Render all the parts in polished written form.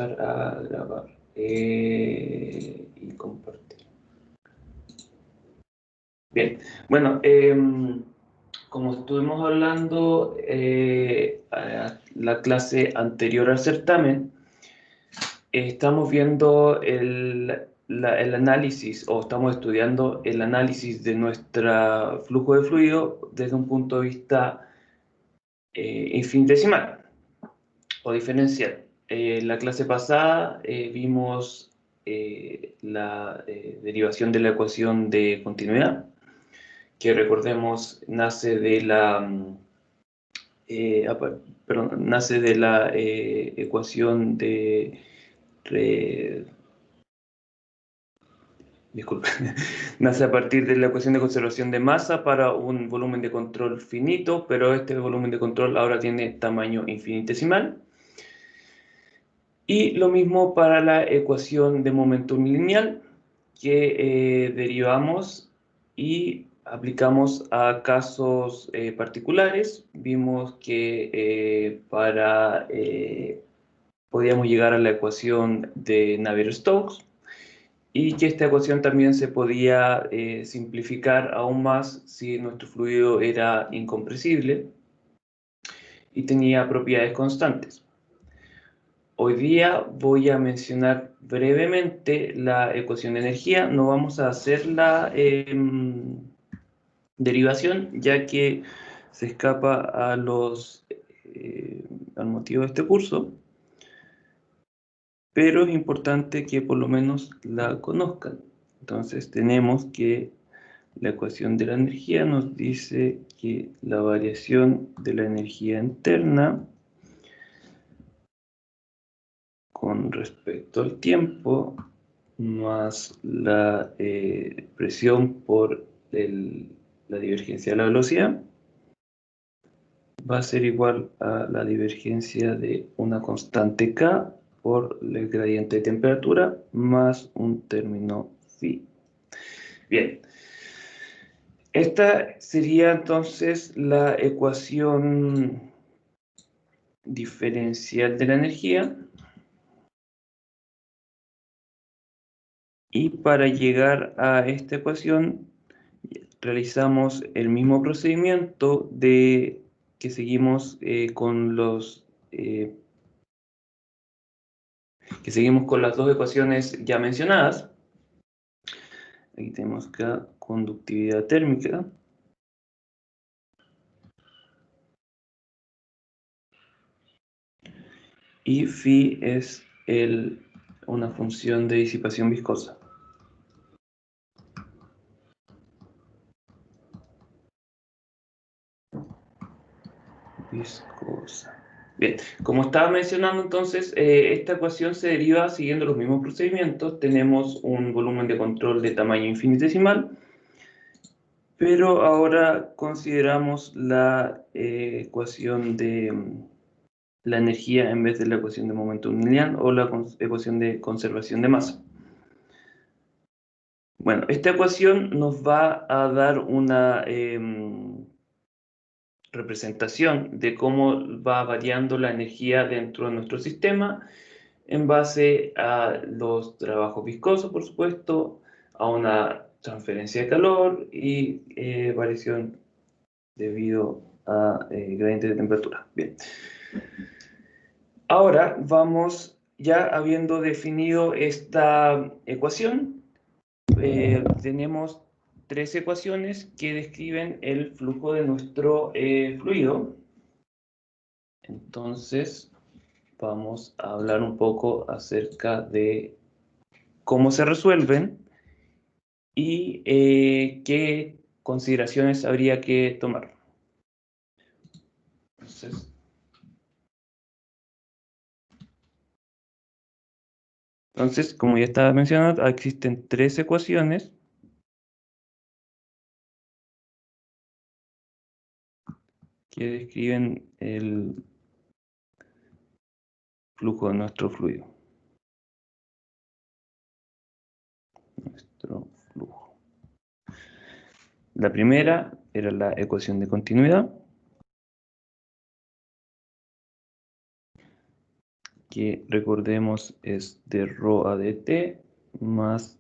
a grabar y compartir. Bien, bueno, como estuvimos hablando la clase anterior al certamen, estamos viendo el análisis, o estamos estudiando el análisis de nuestro flujo de fluido desde un punto de vista infinitesimal o diferencial. La clase pasada vimos la derivación de la ecuación de continuidad, que recordemos nace de la nace de la ecuación de disculpe, nace a partir de la ecuación de conservación de masa para un volumen de control finito, pero este volumen de control ahora tiene tamaño infinitesimal. Y lo mismo para la ecuación de momentum lineal, que derivamos y aplicamos a casos particulares. Vimos que podíamos llegar a la ecuación de Navier-Stokes y que esta ecuación también se podía simplificar aún más si nuestro fluido era incompresible y tenía propiedades constantes. Hoy día voy a mencionar brevemente la ecuación de energía. No vamos a hacer la derivación, ya que se escapa al motivo de este curso, pero es importante que por lo menos la conozcan. Entonces tenemos que la ecuación de la energía nos dice que la variación de la energía interna con respecto al tiempo más la presión por la divergencia de la velocidad va a ser igual a la divergencia de una constante K por el gradiente de temperatura más un término phi. Bien, esta sería entonces la ecuación diferencial de la energía. Y para llegar a esta ecuación realizamos el mismo procedimiento que seguimos con las dos ecuaciones ya mencionadas. Aquí tenemos acá conductividad térmica. Y phi es una función de disipación viscosa. Bien, como estaba mencionando entonces, esta ecuación se deriva siguiendo los mismos procedimientos. Tenemos un volumen de control de tamaño infinitesimal, pero ahora consideramos la ecuación de la energía en vez de la ecuación de momento lineal o la ecuación de conservación de masa. Bueno, esta ecuación nos va a dar una representación de cómo va variando la energía dentro de nuestro sistema en base a los trabajos viscosos, por supuesto, a una transferencia de calor y variación debido a gradiente de temperatura. Bien. Ahora vamos, ya habiendo definido esta ecuación, tenemos tres ecuaciones que describen el flujo de nuestro fluido. Entonces, vamos a hablar un poco acerca de cómo se resuelven y qué consideraciones habría que tomar. Entonces, como ya estaba mencionando, existen tres ecuaciones que describen el flujo de nuestro fluido. Nuestro flujo. La primera era la ecuación de continuidad. que recordemos es de ρ a dt más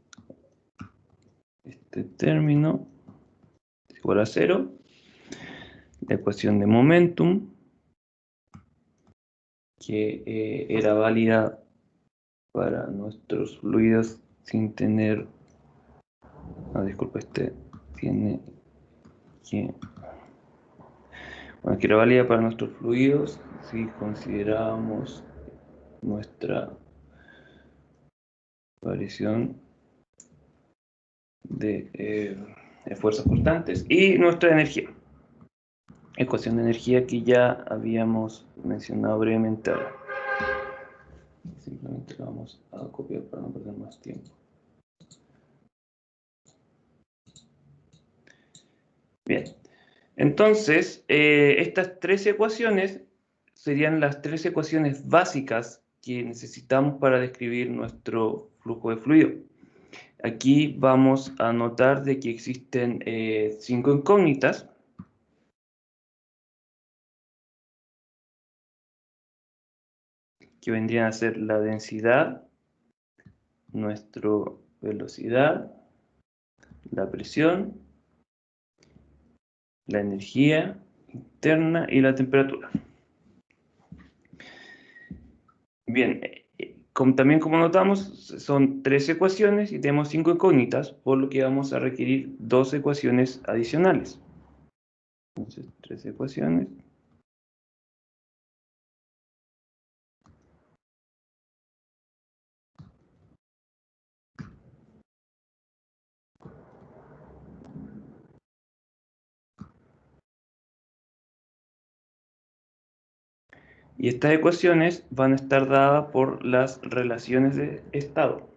este término es igual a 0. La ecuación de momentum, que era válida para nuestros fluidos sin tener... disculpa, tiene que... Bueno, que era válida para nuestros fluidos si considerábamos nuestra variación de fuerzas constantes y nuestra energía. Ecuación de energía que ya habíamos mencionado brevemente ahora. Simplemente lo vamos a copiar para no perder más tiempo. Bien, entonces estas tres ecuaciones serían las tres ecuaciones básicas que necesitamos para describir nuestro flujo de fluido. Aquí vamos a notar de que existen 5 incógnitas. Que vendrían a ser la densidad, nuestra velocidad, la presión, la energía interna y la temperatura. Bien, también como notamos, son 3 ecuaciones y tenemos 5 incógnitas, por lo que vamos a requerir 2 ecuaciones adicionales. Entonces, 3 ecuaciones. Y estas ecuaciones van a estar dadas por las relaciones de estado.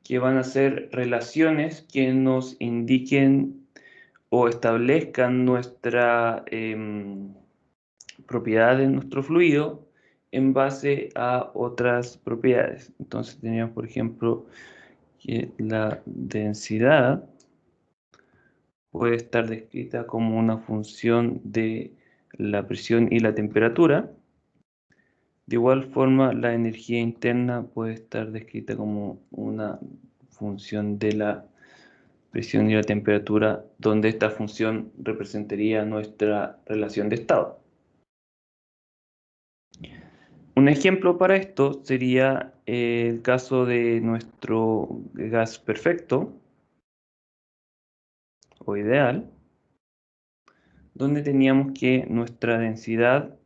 Que van a ser relaciones que nos indiquen o establezcan nuestra propiedad de nuestro fluido en base a otras propiedades. Entonces teníamos, por ejemplo, que la densidad puede estar descrita como una función de la presión y la temperatura. De igual forma, la energía interna puede estar descrita como una función de la presión y la temperatura, donde esta función representaría nuestra relación de estado. Un ejemplo para esto sería el caso de nuestro gas perfecto o ideal, donde teníamos que nuestra densidad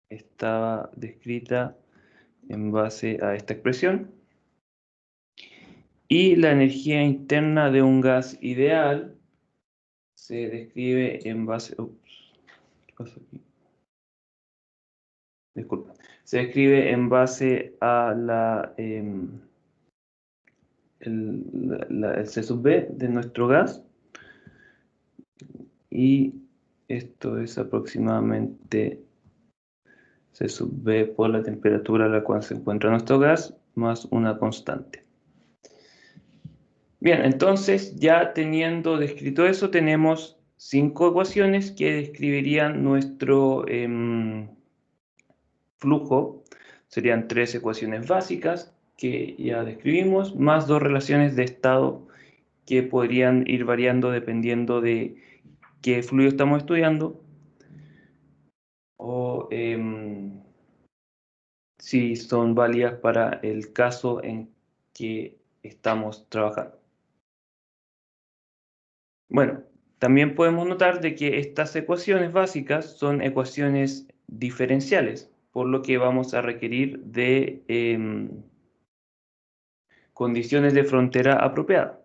estaba descrita en base a esta expresión y la energía interna de un gas ideal se describe en base... ¿qué pasa aquí? Disculpa. Se describe en base a el C sub B de nuestro gas, y esto es aproximadamente C sub B por la temperatura a la cual se encuentra nuestro gas más una constante. Bien, entonces ya teniendo descrito eso, tenemos 5 ecuaciones que describirían nuestro flujo. Serían 3 ecuaciones básicas que ya describimos, más 2 relaciones de estado que podrían ir variando dependiendo de qué fluido estamos estudiando o si son válidas para el caso en que estamos trabajando. Bueno, también podemos notar de que estas ecuaciones básicas son ecuaciones diferenciales, por lo que vamos a requerir de condiciones de frontera apropiadas.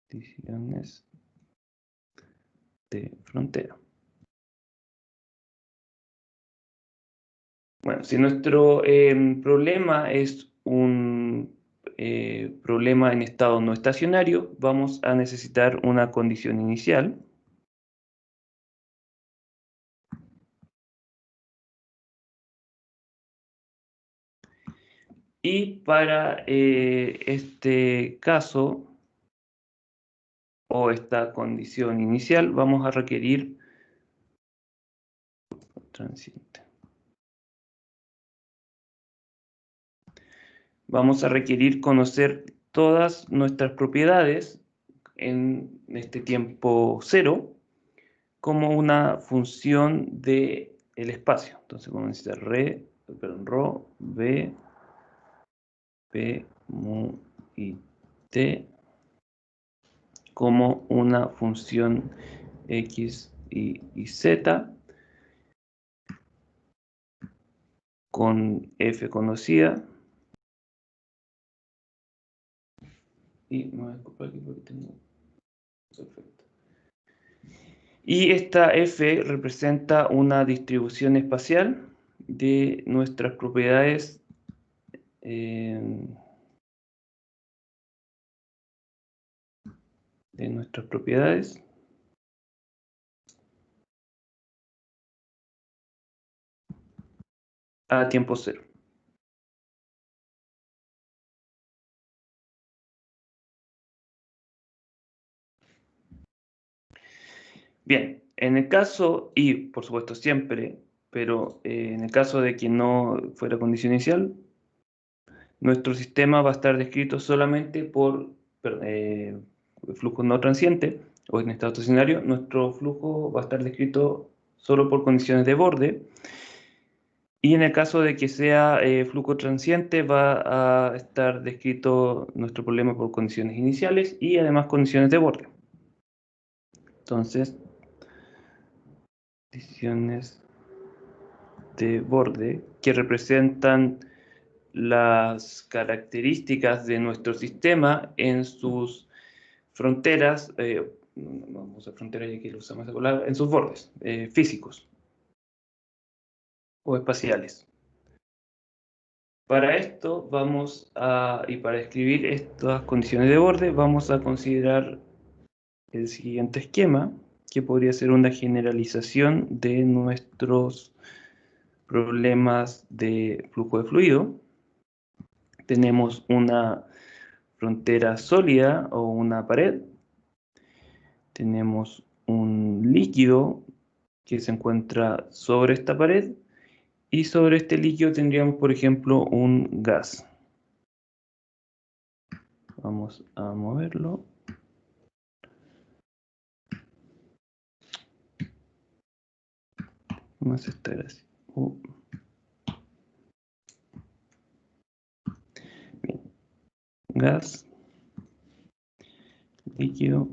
Condiciones de frontera. Bueno, si nuestro problema es un problema en estado no estacionario, vamos a necesitar una condición inicial. Y para este caso, o esta condición inicial, vamos a requerir transiente. Vamos a requerir conocer todas nuestras propiedades en este tiempo cero como una función del espacio. Entonces vamos a necesitar rho, v, p, mu y t como una función x y z con f conocida. Y me voy a disculpar aquí porque tengo... Perfecto. Y esta f representa una distribución espacial de nuestras propiedades a tiempo cero. Bien, en el caso, y por supuesto siempre, pero en el caso de que no fuera condición inicial, nuestro sistema va a estar descrito solamente por flujo no transiente, o en estado estacionario, nuestro flujo va a estar descrito solo por condiciones de borde, y en el caso de que sea flujo transiente, va a estar descrito nuestro problema por condiciones iniciales y además condiciones de borde. Entonces, condiciones de borde que representan las características de nuestro sistema en sus fronteras, vamos a fronteras ya que lo usamos esa palabra, en sus bordes físicos o espaciales. Para esto vamos a, y para describir estas condiciones de borde, vamos a considerar el siguiente esquema, que podría ser una generalización de nuestros problemas de flujo de fluido. Tenemos una frontera sólida o una pared. Tenemos un líquido que se encuentra sobre esta pared y sobre este líquido tendríamos, por ejemplo, un gas. Vamos a moverlo. Vamos a estar así. Bien. Gas, líquido,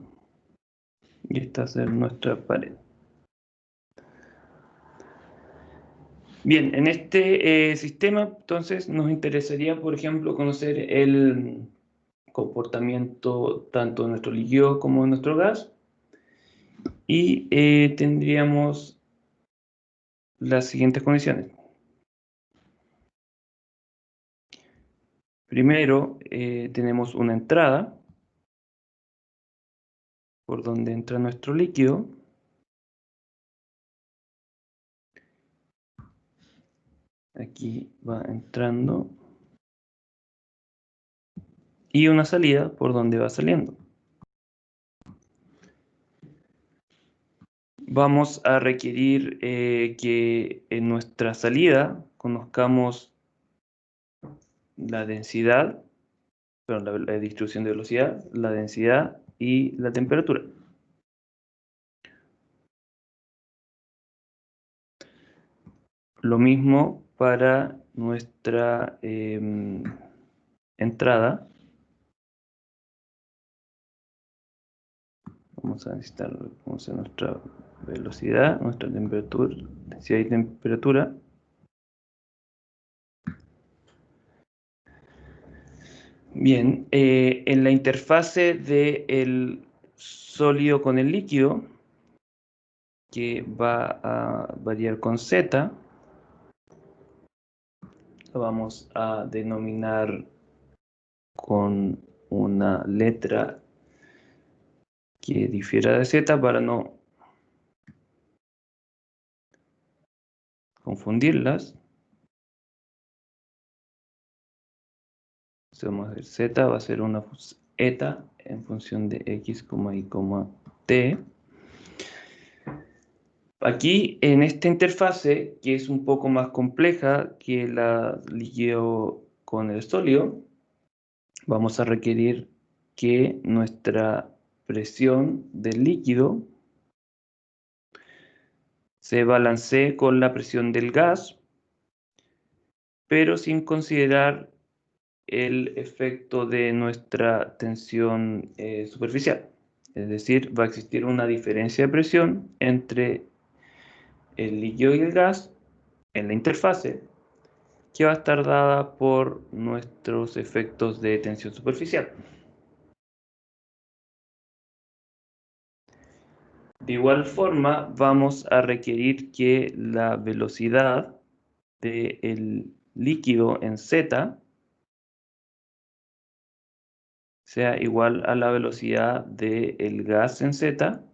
y esta va a ser nuestra pared. Bien, en este sistema, entonces, nos interesaría, por ejemplo, conocer el comportamiento tanto de nuestro líquido como de nuestro gas. Y tendríamos las siguientes condiciones. Primero, tenemos una entrada por donde entra nuestro líquido. Aquí va entrando. Y una salida por donde va saliendo. Vamos a requerir que en nuestra salida conozcamos la densidad, la distribución de velocidad, la densidad y la temperatura. Lo mismo para nuestra entrada. Vamos a necesitar nuestra velocidad, nuestra temperatura, densidad y temperatura. Bien, en la interfase del sólido con el líquido, que va a variar con Z, lo vamos a denominar con una letra que difiera de Z para no confundirlas. Entonces vamos a ver, Z va a ser una eta en función de x, y, t. Aquí, en esta interfase, que es un poco más compleja que la líquido con el sólido, vamos a requerir que nuestra presión del líquido se balancee con la presión del gas, pero sin considerar el efecto de nuestra tensión superficial. Es decir, va a existir una diferencia de presión entre el líquido y el gas en la interfase, que va a estar dada por nuestros efectos de tensión superficial. De igual forma, vamos a requerir que la velocidad del líquido en Z sea igual a la velocidad del gas en Z.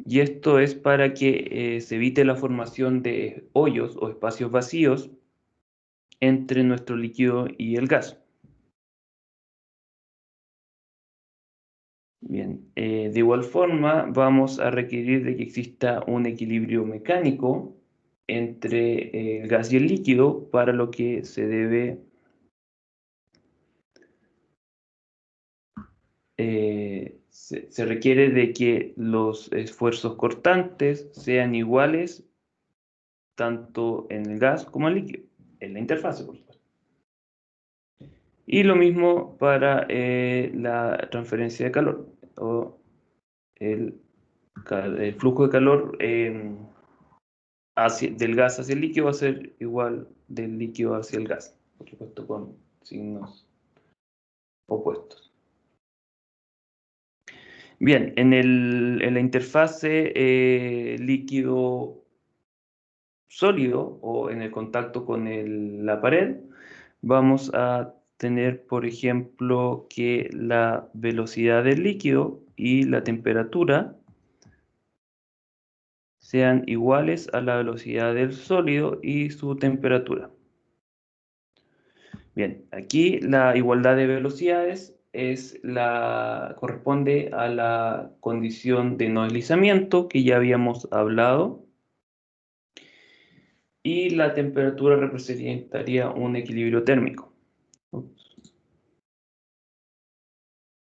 Y esto es para que se evite la formación de hoyos o espacios vacíos entre nuestro líquido y el gas. Bien, de igual forma vamos a requerir de que exista un equilibrio mecánico entre el gas y el líquido, para lo que se debe se requiere de que los esfuerzos cortantes sean iguales tanto en el gas como en el líquido, en la interfase, por supuesto. Y lo mismo para la transferencia de calor, o el flujo de calor del gas hacia el líquido va a ser igual del líquido hacia el gas, por supuesto con signos opuestos. Bien, en la interfase líquido sólido o en el contacto con la pared, vamos a tener, por ejemplo, que la velocidad del líquido y la temperatura sean iguales a la velocidad del sólido y su temperatura. Bien, aquí la igualdad de velocidades corresponde a la condición de no deslizamiento que ya habíamos hablado, y la temperatura representaría un equilibrio térmico.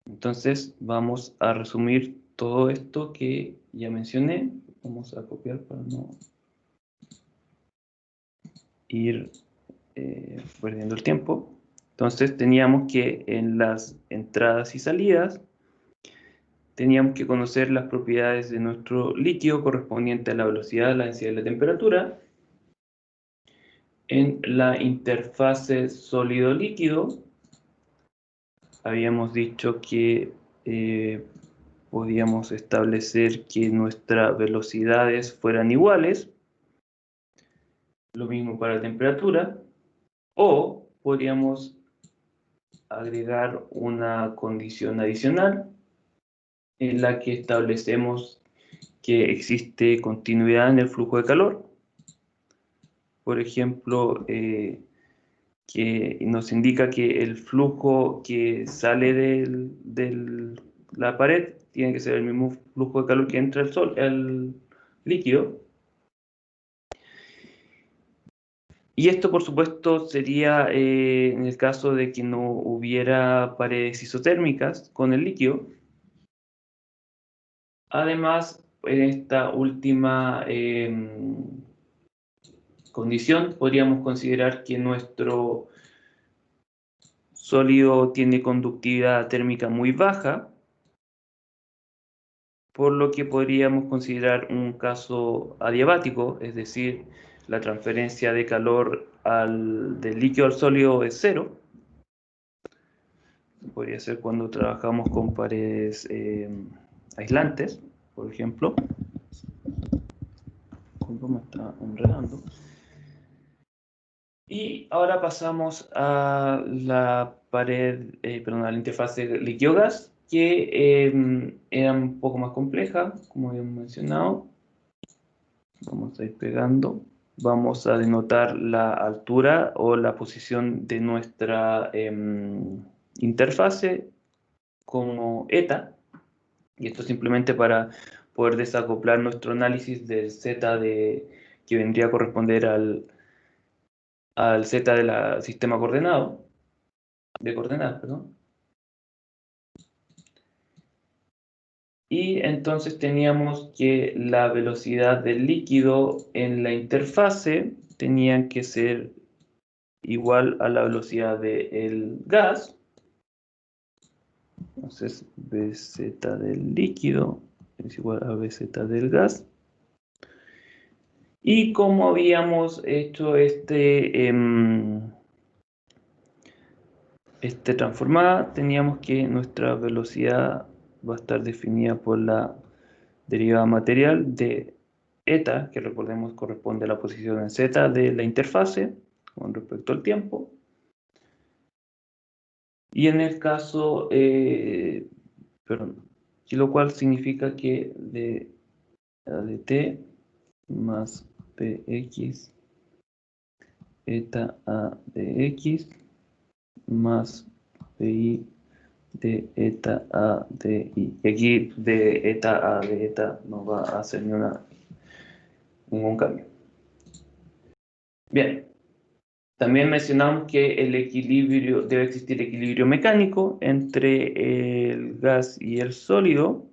Entonces vamos a resumir todo esto que ya mencioné. Vamos a copiar para no ir perdiendo el tiempo. Entonces teníamos que en las entradas y salidas teníamos que conocer las propiedades de nuestro líquido correspondiente a la velocidad, la densidad y la temperatura. En la interfase sólido-líquido habíamos dicho que podíamos establecer que nuestras velocidades fueran iguales, lo mismo para la temperatura, o podríamos agregar una condición adicional en la que establecemos que existe continuidad en el flujo de calor. Por ejemplo, que nos indica que el flujo que sale de la pared tiene que ser el mismo flujo de calor que entra el líquido. Y esto, por supuesto, sería en el caso de que no hubiera paredes isotérmicas con el líquido. Además, en esta última condición, podríamos considerar que nuestro sólido tiene conductividad térmica muy baja, por lo que podríamos considerar un caso adiabático, es decir, la transferencia de calor del líquido al sólido es cero. Podría ser cuando trabajamos con paredes aislantes, por ejemplo. Me está enredando. Y ahora pasamos a la pared, perdón, a la interfase líquido-gas, que era un poco más compleja, como habíamos mencionado. Vamos a ir pegando. Vamos a denotar la altura o la posición de nuestra interfase como eta, y esto simplemente para poder desacoplar nuestro análisis del z que vendría a corresponder al z del sistema coordenado, de coordenadas, perdón. Y entonces teníamos que la velocidad del líquido en la interfase tenía que ser igual a la velocidad del gas. Entonces, Bz del líquido es igual a Bz del gas. Y como habíamos hecho transformada, teníamos que nuestra velocidad va a estar definida por la derivada material de eta, que recordemos corresponde a la posición en z de la interfase con respecto al tiempo. Y en el caso, y lo cual significa que de t más px eta a de x más pi de eta a de y. Y aquí de eta a de eta no va a hacer ningún cambio. Bien. También mencionamos que debe existir equilibrio mecánico entre el gas y el sólido,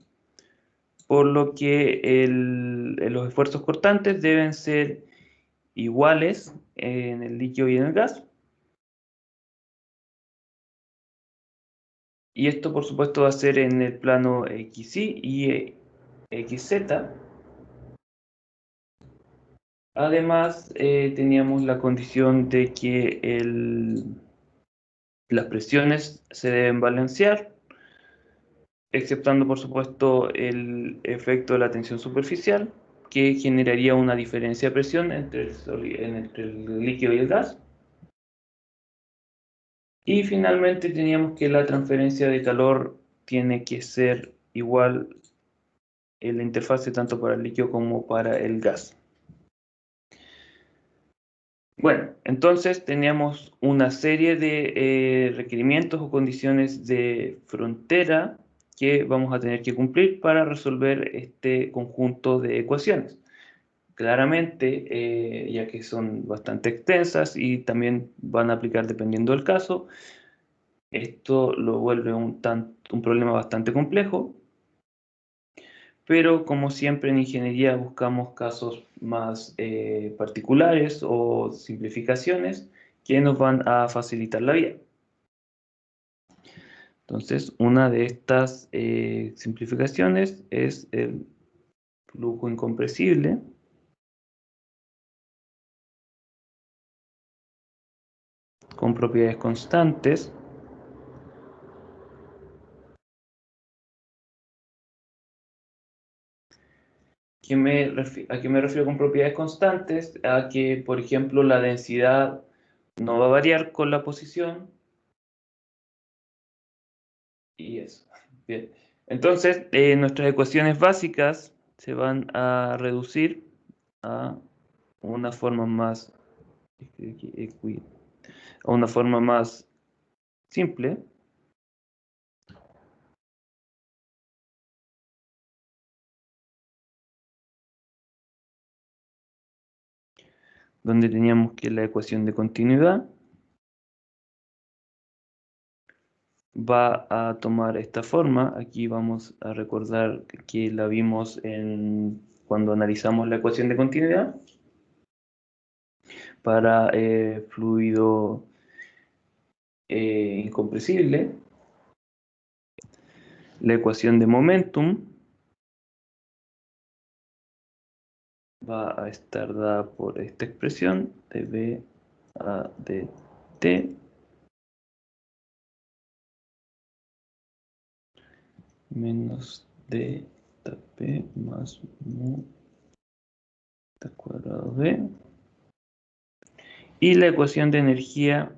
por lo que los esfuerzos cortantes deben ser iguales en el líquido y en el gas. Y esto, por supuesto, va a ser en el plano XY y XZ. Además, teníamos la condición de que las presiones se deben balancear, exceptando por supuesto el efecto de la tensión superficial, que generaría una diferencia de presión entre el líquido y el gas. Y finalmente teníamos que la transferencia de calor tiene que ser igual en la interfase tanto para el líquido como para el gas. Bueno, entonces teníamos una serie de requerimientos o condiciones de frontera que vamos a tener que cumplir para resolver este conjunto de ecuaciones. Claramente, ya que son bastante extensas y también van a aplicar dependiendo del caso, esto lo vuelve un problema bastante complejo, pero como siempre en ingeniería buscamos casos más particulares o simplificaciones que nos van a facilitar la vida. Entonces, una de estas simplificaciones es el flujo incompresible, con propiedades constantes. ¿A qué me refiero con propiedades constantes? A que, por ejemplo, la densidad no va a variar con la posición. Y eso. Bien. Entonces, nuestras ecuaciones básicas se van a reducir a una forma más, a una forma más simple. Donde teníamos que la ecuación de continuidad va a tomar esta forma. Aquí vamos a recordar que la vimos cuando analizamos la ecuación de continuidad para fluido incompresible. La ecuación de momentum va a estar dada por esta expresión de B a dt menos delta P más mu delta cuadrado B. Y la ecuación de energía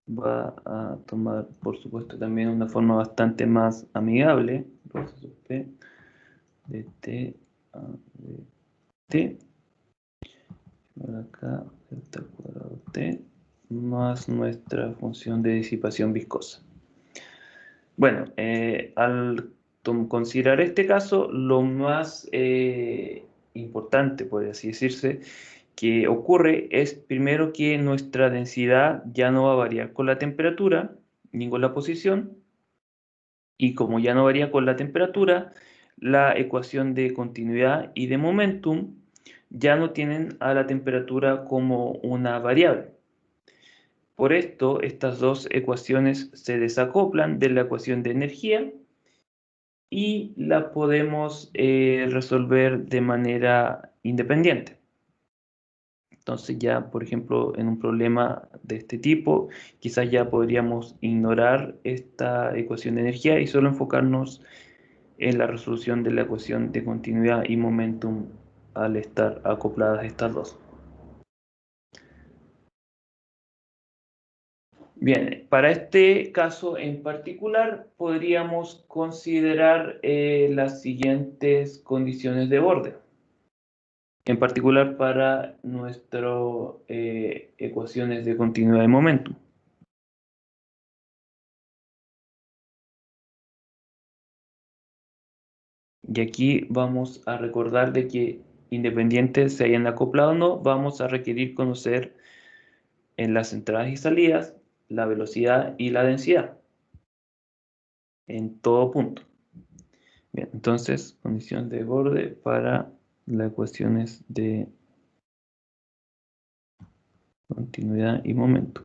va a tomar, por supuesto, también una forma bastante más amigable. Entonces, P de T a de T. Por acá, delta cuadrado T, más nuestra función de disipación viscosa. Bueno, al considerar este caso, lo más importante, por así decirse, que ocurre es primero que nuestra densidad ya no va a variar con la temperatura ni con la posición, y como ya no varía con la temperatura, la ecuación de continuidad y de momentum ya no tienen a la temperatura como una variable. Por esto, estas dos ecuaciones se desacoplan de la ecuación de energía y la podemos resolver de manera independiente. Entonces ya, por ejemplo, en un problema de este tipo, quizás ya podríamos ignorar esta ecuación de energía y solo enfocarnos en la resolución de la ecuación de continuidad y momentum al estar acopladas estas dos. Bien, para este caso en particular podríamos considerar las siguientes condiciones de borde, en particular para nuestras ecuaciones de continuidad y momentum. Y aquí vamos a recordar de que independiente se hayan acoplado o no, vamos a requerir conocer en las entradas y salidas la velocidad y la densidad en todo punto. Bien, entonces, condición de borde para las ecuaciones de continuidad y momento.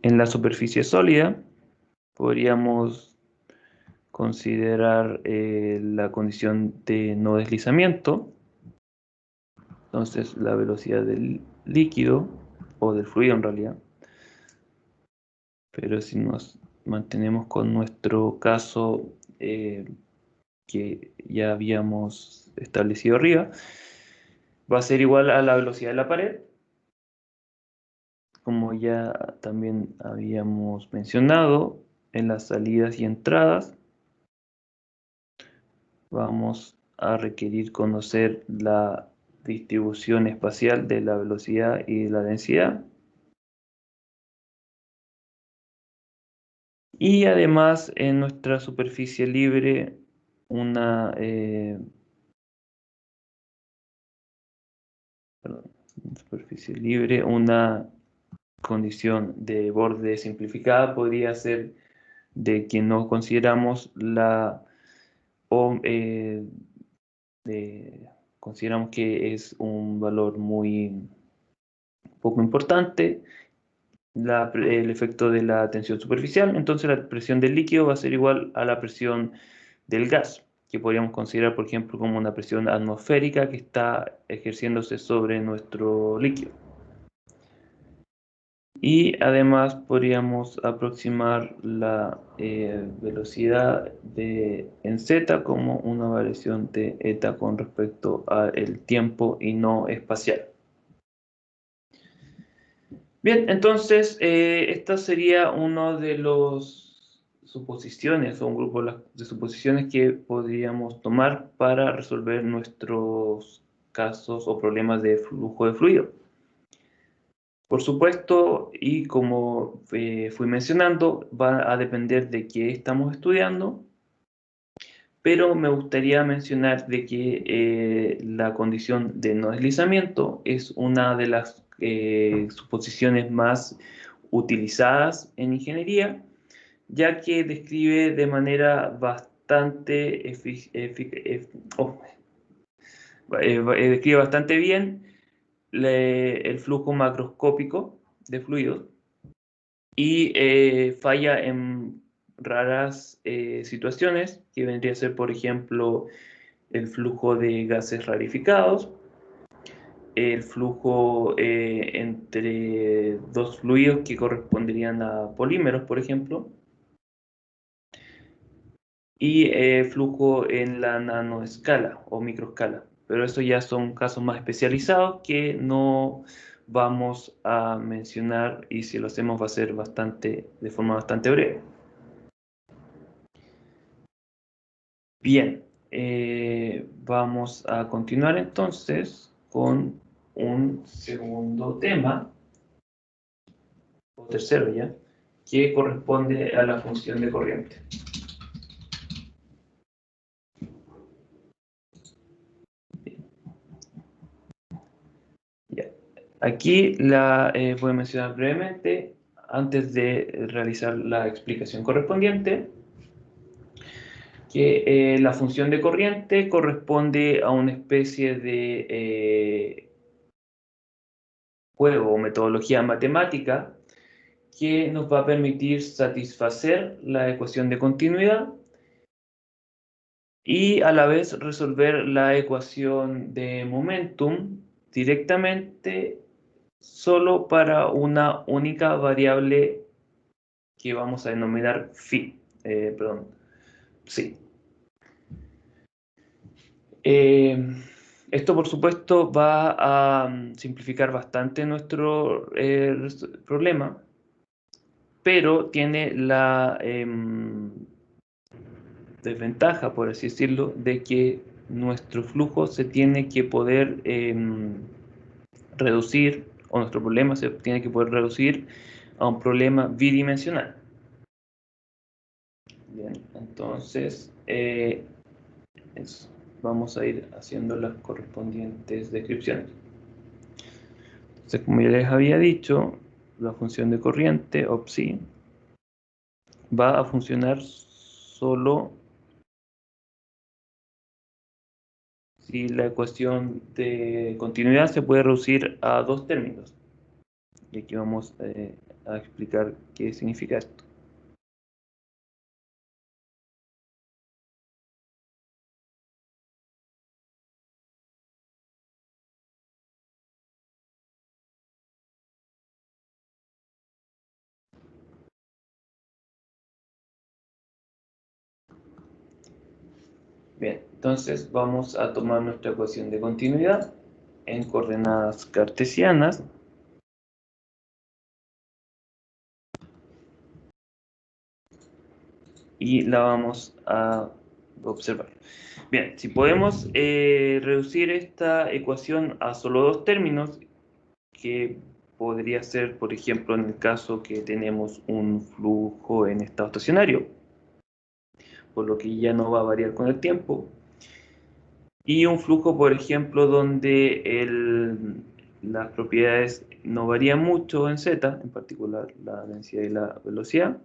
En la superficie sólida podríamos considerar la condición de no deslizamiento. Entonces, la velocidad del líquido, o del fluido en realidad. Pero si nos mantenemos con nuestro caso que ya habíamos establecido arriba, va a ser igual a la velocidad de la pared, como ya también habíamos mencionado en las salidas y entradas. Vamos a requerir conocer la distribución espacial de la velocidad y de la densidad. Y además en nuestra superficie libre una superficie libre, una condición de borde simplificada podría ser de que no consideramos la o consideramos que es un valor muy poco importante el efecto de la tensión superficial, entonces la presión del líquido va a ser igual a la presión del gas, que podríamos considerar, por ejemplo, como una presión atmosférica que está ejerciéndose sobre nuestro líquido. Y además podríamos aproximar la velocidad en z como una variación de eta con respecto al tiempo y no espacial. Bien, entonces esta sería una de las suposiciones o un grupo de suposiciones que podríamos tomar para resolver nuestros casos o problemas de flujo de fluido. Por supuesto, y como fui mencionando, va a depender de qué estamos estudiando, pero me gustaría mencionar de que la condición de no deslizamiento es una de las suposiciones más utilizadas en ingeniería, ya que describe de manera bastante describe bastante bien el flujo macroscópico de fluidos y falla en raras situaciones, que vendría a ser, por ejemplo, el flujo de gases rarificados, el flujo entre dos fluidos que corresponderían a polímeros, por ejemplo, y flujo en la nanoescala o microescala. Pero eso ya son casos más especializados que no vamos a mencionar, y si lo hacemos va a ser de forma bastante breve. Bien, vamos a continuar entonces con un segundo tema, o tercero ya, que corresponde a la función de corriente. Ya. Aquí la voy a mencionar brevemente antes de realizar la explicación correspondiente, que la función de corriente corresponde a una especie de juego o metodología matemática que nos va a permitir satisfacer la ecuación de continuidad y a la vez resolver la ecuación de momentum directamente solo para una única variable que vamos a denominar phi. Sí. Esto, por supuesto, va a simplificar bastante nuestro problema, pero tiene la desventaja, por así decirlo, de que nuestro flujo se tiene que poder reducir, o nuestro problema se tiene que poder reducir a un problema bidimensional. Bien, entonces vamos a ir haciendo las correspondientes descripciones. Entonces, como ya les había dicho, la función de corriente, o psi, va a funcionar solo si la ecuación de continuidad se puede reducir a dos términos. Y aquí vamos a explicar qué significa esto. Bien, entonces vamos a tomar nuestra ecuación de continuidad en coordenadas cartesianas. Y la vamos a observar. Bien, si podemos reducir esta ecuación a solo dos términos, que podría ser, por ejemplo, en el caso que tenemos un flujo en estado estacionario, por lo que ya no va a variar con el tiempo, y un flujo, por ejemplo, donde las propiedades no varían mucho en z, en particular la densidad y la velocidad,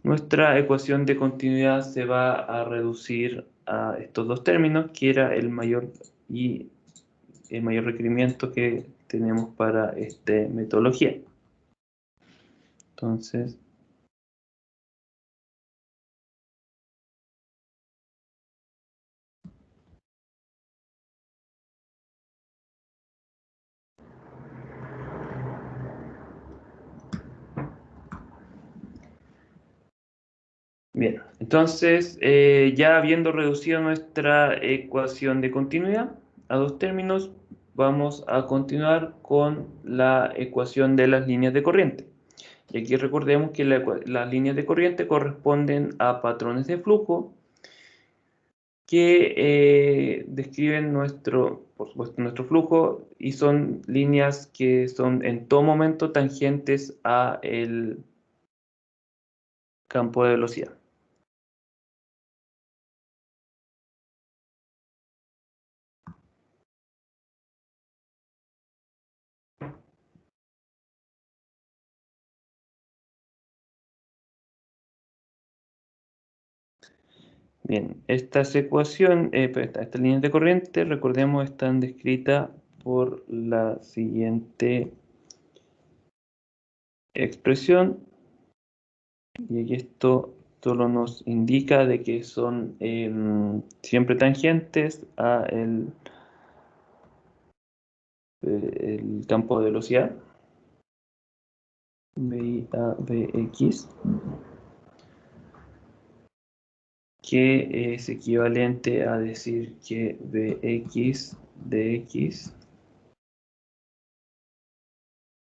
nuestra ecuación de continuidad se va a reducir a estos dos términos, que era el mayor requerimiento que tenemos para esta metodología. Entonces, bien, entonces ya habiendo reducido nuestra ecuación de continuidad a dos términos, vamos a continuar con la ecuación de las líneas de corriente. Y aquí recordemos que las líneas de corriente corresponden a patrones de flujo que describen por supuesto, nuestro flujo y son líneas que son en todo momento tangentes a el campo de velocidad. Bien, estas líneas de corriente, recordemos, están descritas por la siguiente expresión, y aquí esto solo nos indica de que son siempre tangentes a el campo de velocidad, VI a Vx, que es equivalente a decir que Vx dx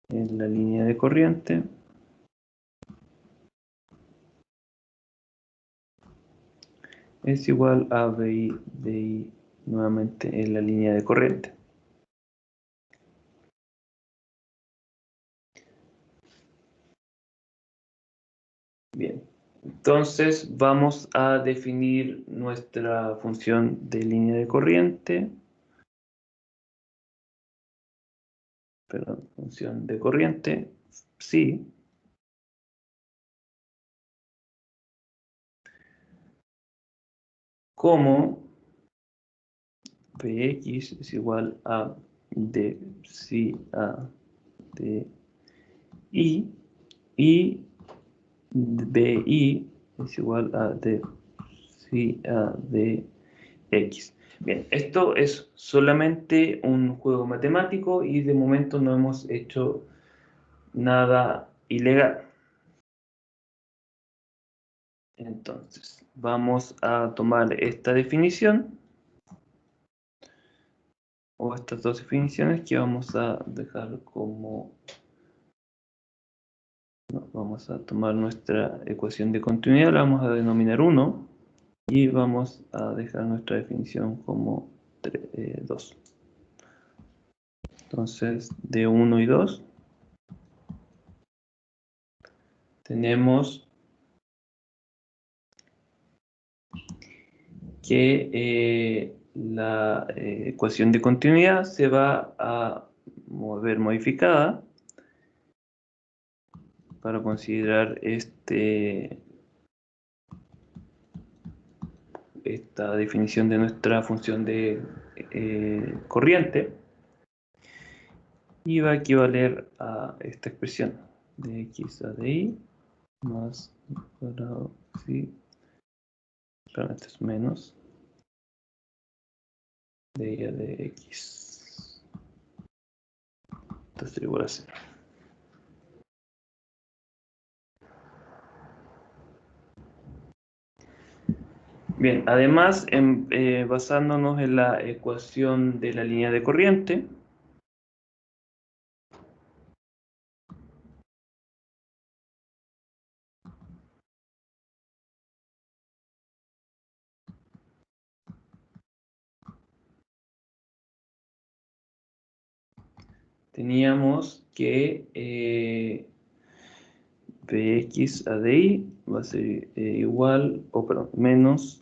en la línea de corriente es igual a VI di nuevamente en la línea de corriente. Entonces vamos a definir nuestra función de línea de corriente. Perdón, función de corriente, sí. Como Px es igual a d psi a d i y bi es igual a d psi a d x. Bien, esto es solamente un juego matemático y de momento no hemos hecho nada ilegal. Entonces, vamos a tomar esta definición o estas dos definiciones que vamos a dejar como... no, vamos a tomar nuestra ecuación de continuidad, la vamos a denominar 1 y vamos a dejar nuestra definición como 2. Entonces, de 1 y 2 tenemos que la ecuación de continuidad se va a ver modificada para considerar esta definición de nuestra función de corriente y va a equivaler a esta expresión de x a de y más cuadrado sí, realmente es menos de y a de x. Esto sería igual a 0. Bien, además, basándonos en la ecuación de la línea de corriente, teníamos que Bx a y va a ser igual, o perdón, menos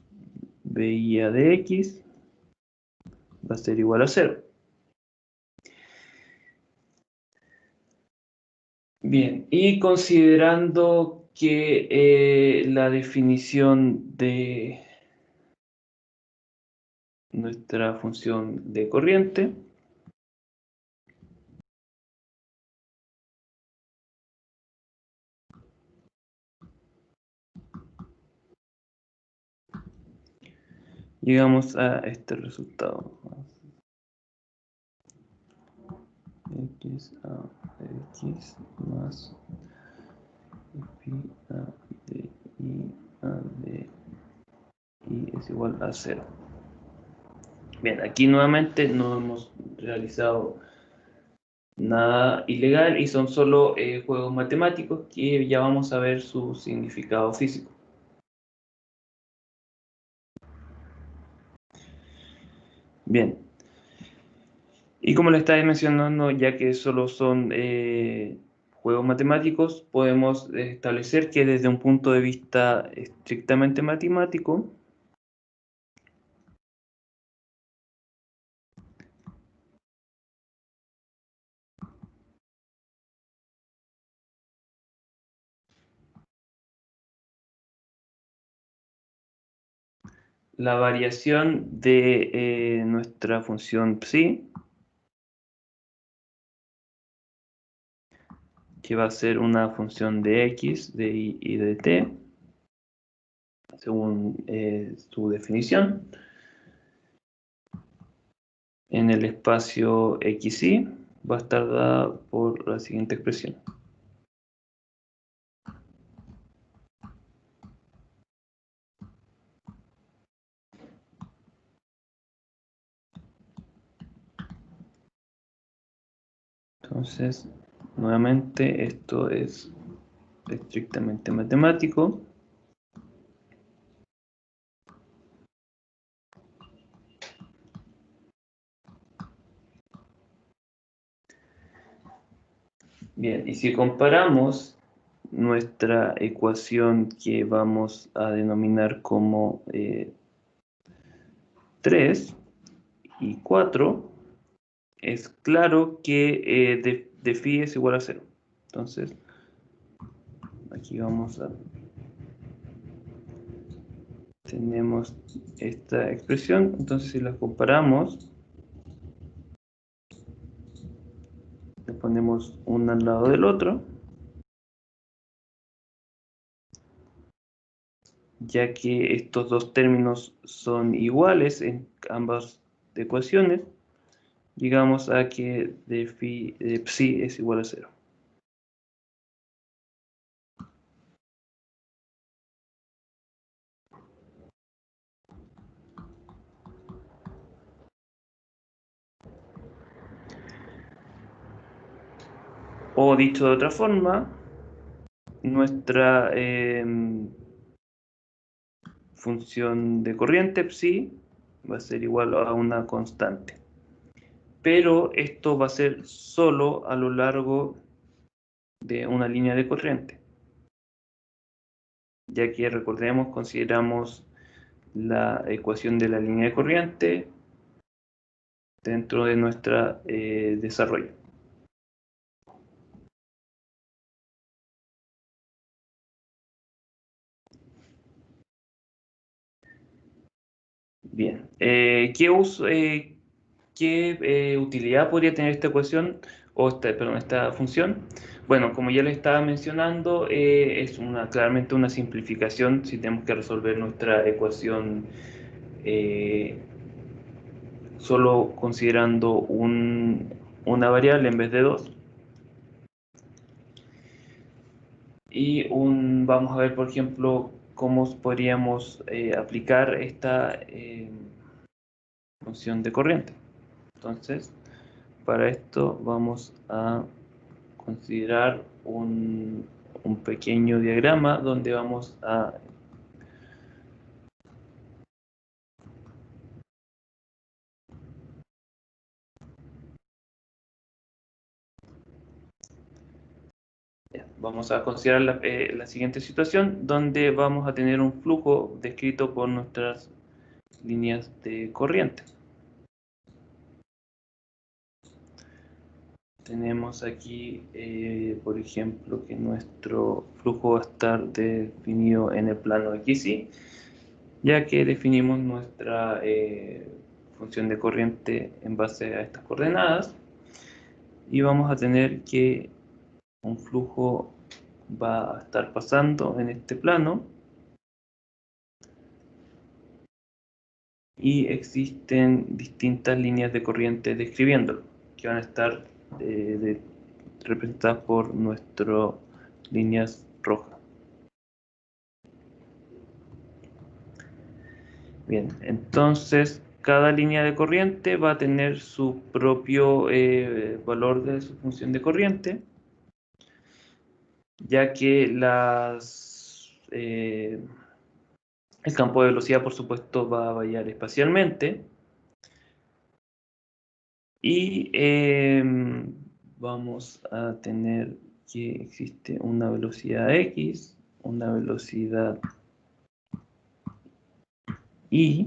Bi a dx va a ser igual a 0. Bien, y considerando que la definición de nuestra función de corriente llegamos a este resultado. X a x más pi a de i a de i es igual a 0. Bien, aquí nuevamente no hemos realizado nada ilegal y son solo juegos matemáticos que ya vamos a ver su significado físico. Bien. Y como le estaba mencionando, ya que solo son juegos matemáticos, podemos establecer que desde un punto de vista estrictamente matemático, la variación de nuestra función psi, que va a ser una función de x, de y y de t, según su definición, en el espacio xy va a estar dada por la siguiente expresión. Entonces, nuevamente, esto es estrictamente matemático. Bien, y si comparamos nuestra ecuación que vamos a denominar como 3 y 4, es claro que de phi es igual a 0. Entonces, aquí tenemos esta expresión. Entonces, si las comparamos, le ponemos uno al lado del otro, ya que estos dos términos son iguales en ambas ecuaciones, llegamos a que de psi es igual a 0. O dicho de otra forma, nuestra función de corriente psi va a ser igual a una constante. Pero esto va a ser solo a lo largo de una línea de corriente, ya que recordemos, consideramos la ecuación de la línea de corriente dentro de nuestro desarrollo. Bien, ¿qué utilidad podría tener esta ecuación o esta función? Bueno, como ya le estaba mencionando, es claramente una simplificación si tenemos que resolver nuestra ecuación solo considerando una variable en vez de dos. Y vamos a ver, por ejemplo, cómo podríamos aplicar esta función de corriente. Entonces, para esto vamos a considerar un pequeño diagrama donde vamos a considerar la siguiente situación donde vamos a tener un flujo descrito por nuestras líneas de corriente. Tenemos aquí, por ejemplo, que nuestro flujo va a estar definido en el plano XY, ya que definimos nuestra función de corriente en base a estas coordenadas, y vamos a tener que un flujo va a estar pasando en este plano, y existen distintas líneas de corriente describiéndolo, que van a estar representadas por nuestras líneas rojas. Bien, entonces cada línea de corriente va a tener su propio valor de su función de corriente, ya que el campo de velocidad, por supuesto, va a variar espacialmente. Y vamos a tener que existe una velocidad X, una velocidad Y,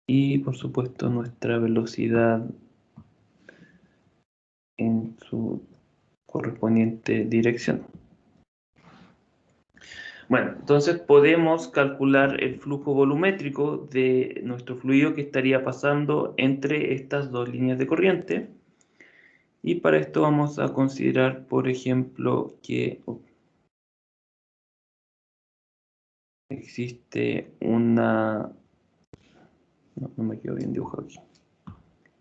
y por supuesto nuestra velocidad en su correspondiente dirección. Bueno, entonces podemos calcular el flujo volumétrico de nuestro fluido que estaría pasando entre estas dos líneas de corriente. Y para esto vamos a considerar, por ejemplo, que existe una... No me quedó bien dibujado aquí.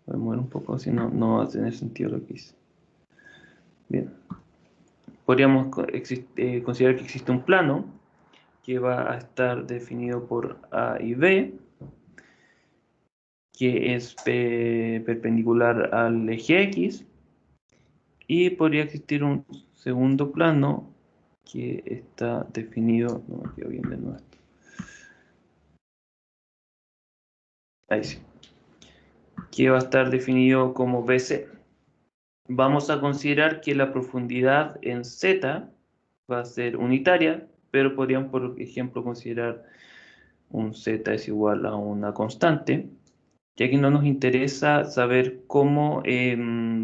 Voy a mover un poco, si no, no va a tener sentido lo que hice. Bien. Podríamos considerar que existe un plano que va a estar definido por A y B, que es perpendicular al eje X, y podría existir un segundo plano que está definido... No me quedó bien de nuevo. Ahí sí. Que va a estar definido como BC. vamos a considerar que la profundidad en z va a ser unitaria, pero podríamos, por ejemplo, considerar un z es igual a una constante, ya que no nos interesa saber cómo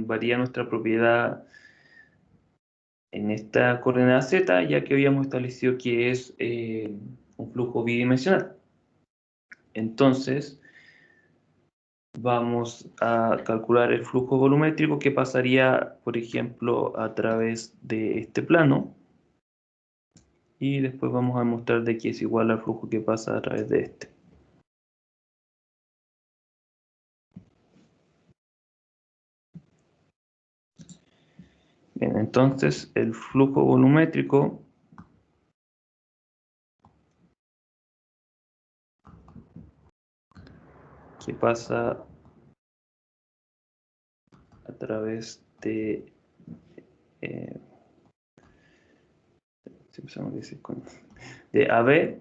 varía nuestra propiedad en esta coordenada z, ya que habíamos establecido que es un flujo bidimensional. Entonces, vamos a calcular el flujo volumétrico que pasaría, por ejemplo, a través de este plano. Y después vamos a demostrar de que es igual al flujo que pasa a través de este. Bien, entonces el flujo volumétrico que pasa a través eh, de AB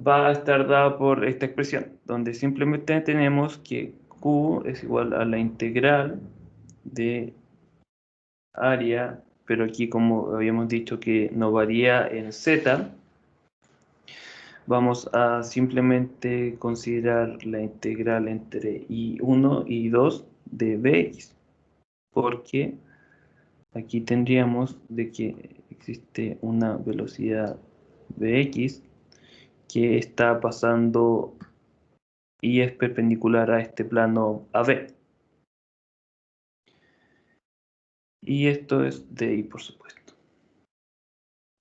va a estar dada por esta expresión, donde simplemente tenemos que Q es igual a la integral de área, pero aquí como habíamos dicho que no varía en Z, vamos a simplemente considerar la integral entre I1 y I2 de Bx, porque aquí tendríamos de que existe una velocidad Bx que está pasando y es perpendicular a este plano AB. Y esto es de I, por supuesto.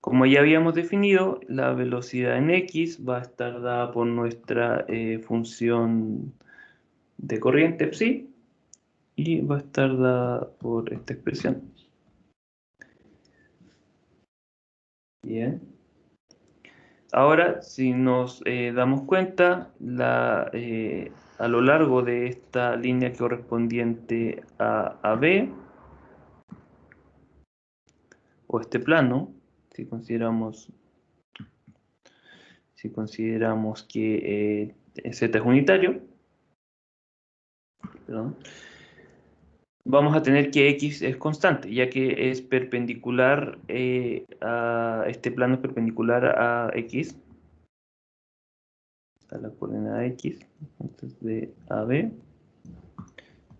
Como ya habíamos definido, la velocidad en X va a estar dada por nuestra función de corriente psi y va a estar dada por esta expresión. Bien. Ahora, si nos damos cuenta, a lo largo de esta línea correspondiente a AB, o este plano, si consideramos que Z es unitario, perdón, vamos a tener que X es constante, ya que es perpendicular este plano es perpendicular a X, a la coordenada X, entonces de AB,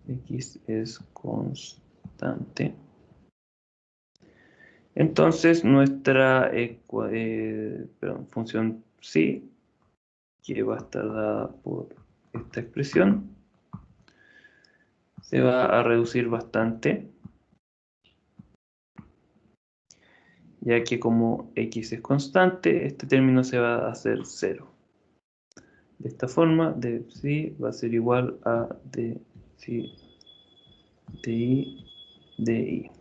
X es constante. Entonces nuestra función psi, que va a estar dada por esta expresión, se va a reducir bastante, ya que como x es constante, este término se va a hacer 0. De esta forma, de psi va a ser igual a de psi de i de i.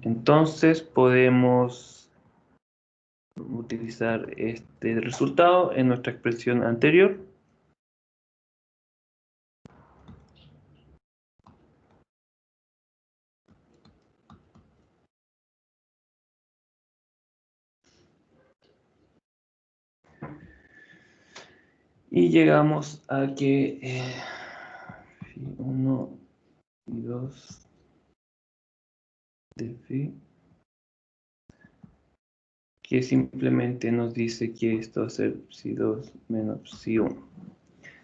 Entonces podemos utilizar este resultado en nuestra expresión anterior. Y llegamos a que 1 y 2 de phi, que simplemente nos dice que esto va a ser psi2 menos psi1.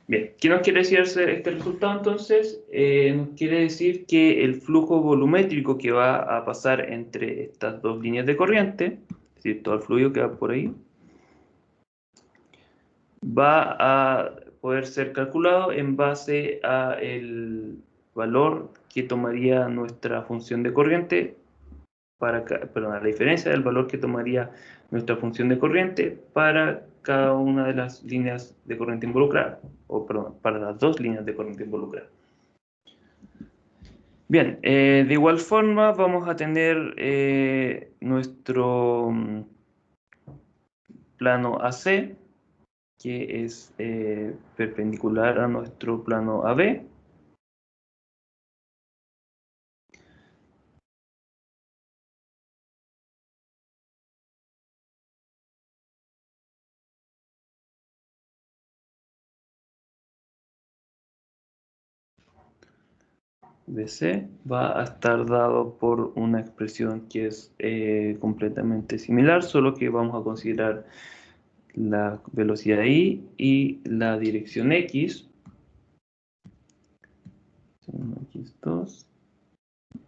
Bien, ¿qué nos quiere decir este resultado entonces? Nos quiere decir que el flujo volumétrico que va a pasar entre estas dos líneas de corriente, es decir, todo el fluido que va por ahí, va a poder ser calculado en base a el valor que tomaría nuestra función de corriente perdón, la diferencia del valor que tomaría nuestra función de corriente para cada una de las líneas de corriente involucrada, o perdón, para las dos líneas de corriente involucrada. Bien, de igual forma vamos a tener nuestro plano AC, que es perpendicular a nuestro plano AB. BC va a estar dado por una expresión que es completamente similar, solo que vamos a considerar la velocidad I y la dirección X. X2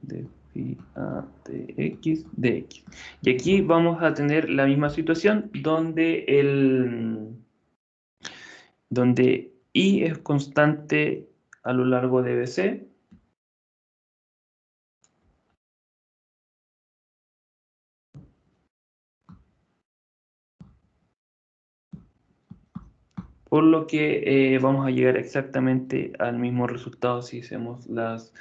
de phi a dx. Y aquí vamos a tener la misma situación donde I es constante a lo largo de BC. Por lo que vamos a llegar exactamente al mismo resultado si hacemos las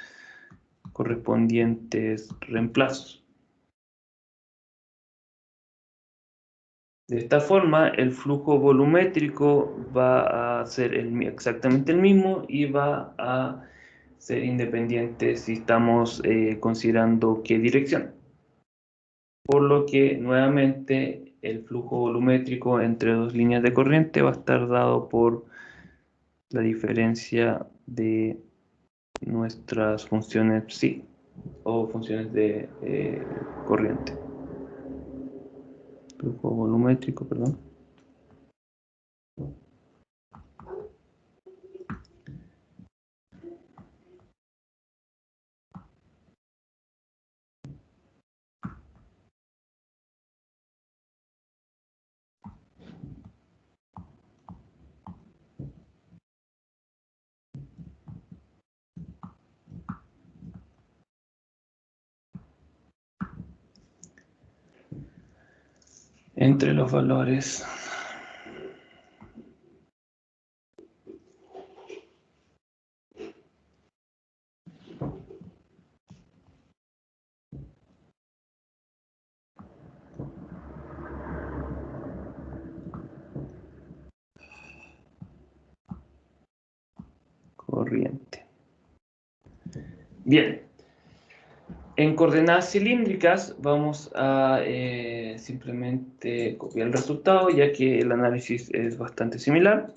correspondientes reemplazos. De esta forma, el flujo volumétrico va a ser exactamente el mismo y va a ser independiente si estamos considerando qué dirección. Por lo que, nuevamente, el flujo volumétrico entre dos líneas de corriente va a estar dado por la diferencia de nuestras funciones psi o funciones de corriente. Flujo volumétrico, perdón. Entre los valores corriente. Bien, en coordenadas cilíndricas vamos a simplemente copiar el resultado, ya que el análisis es bastante similar,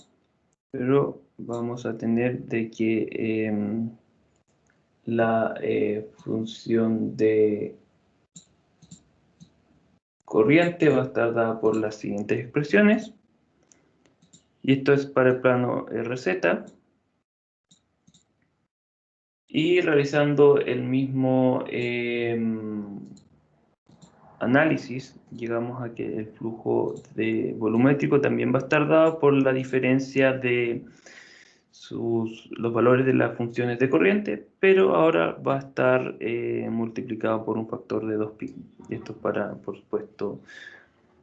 pero vamos a tener de que la función de corriente va a estar dada por las siguientes expresiones, y esto es para el plano RZ. Y realizando el mismo análisis, llegamos a que el flujo volumétrico también va a estar dado por la diferencia de los valores de las funciones de corriente, pero ahora va a estar multiplicado por un factor de 2pi. Esto es para, por supuesto,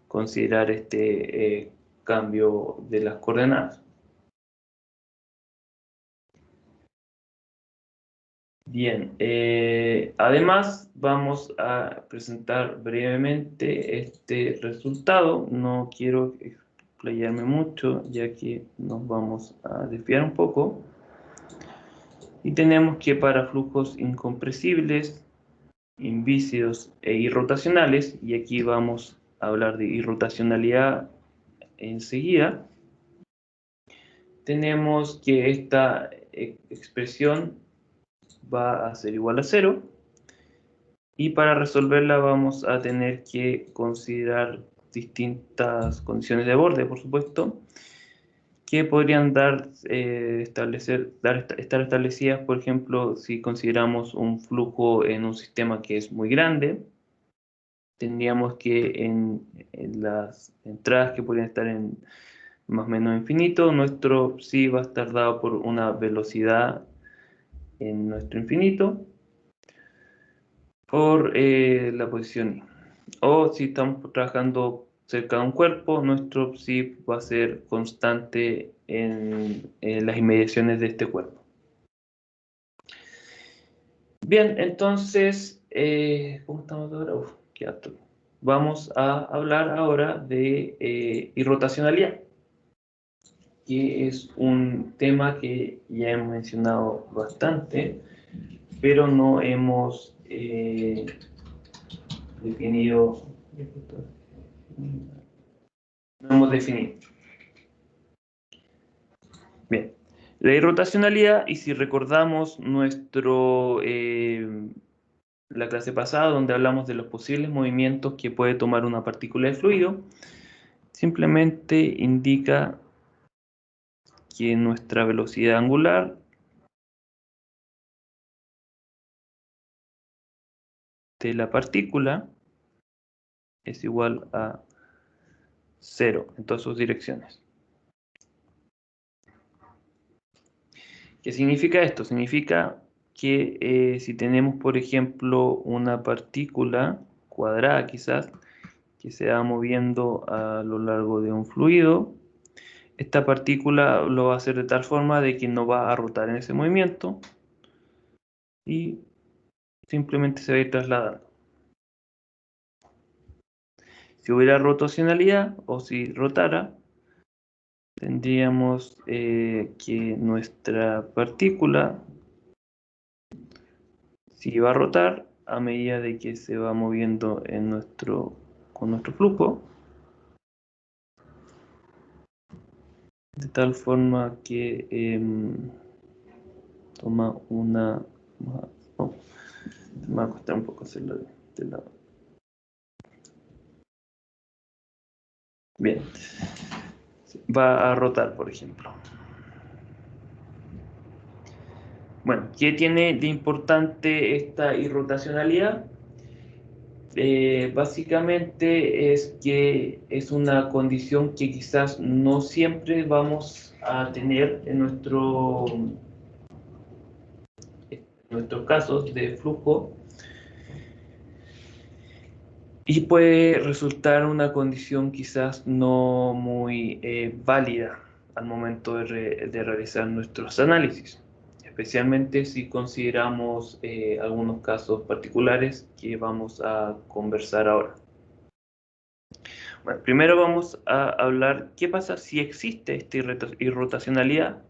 considerar este cambio de las coordenadas. Bien, además vamos a presentar brevemente este resultado. No quiero explayarme mucho, ya que nos vamos a desviar un poco. Y tenemos que para flujos incompresibles, invícidos e irrotacionales, y aquí vamos a hablar de irrotacionalidad enseguida, tenemos que esta expresión va a ser igual a 0. Y para resolverla vamos a tener que considerar distintas condiciones de borde, por supuesto, que podrían estar establecidas, por ejemplo, si consideramos un flujo en un sistema que es muy grande, tendríamos que en las entradas que podrían estar en más o menos infinito, nuestro psi va a estar dado por una velocidad en nuestro infinito, por la posición I. O si estamos trabajando cerca de un cuerpo, nuestro psi va a ser constante en las inmediaciones de este cuerpo. Bien, entonces, ¿cómo estamos ahora? Uf, qué alto. Vamos a hablar ahora de irrotacionalidad, que es un tema que ya hemos mencionado bastante, pero no hemos definido. No hemos definido. Bien, La irrotacionalidad, y si recordamos la clase pasada donde hablamos de los posibles movimientos que puede tomar una partícula de fluido, simplemente indica que nuestra velocidad angular de la partícula es igual a 0 en todas sus direcciones. ¿Qué significa esto? Significa que si tenemos, por ejemplo, una partícula cuadrada quizás, que se va moviendo a lo largo de un fluido, esta partícula lo va a hacer de tal forma de que no va a rotar en ese movimiento y simplemente se va a ir trasladando. Si hubiera rotacionalidad o si rotara, tendríamos que nuestra partícula si va a rotar a medida de que se va moviendo con nuestro flujo, de tal forma que toma una... Oh, me va a costar un poco hacerlo de este lado. Bien, va a rotar, por ejemplo. Bueno, ¿qué tiene de importante esta irrotacionalidad? Básicamente es que es una condición que quizás no siempre vamos a tener en nuestros casos de flujo y puede resultar una condición quizás no muy válida al momento de realizar nuestros análisis, especialmente si consideramos algunos casos particulares que vamos a conversar ahora. Bueno, primero vamos a hablar qué pasa si existe esta irrotacionalidad.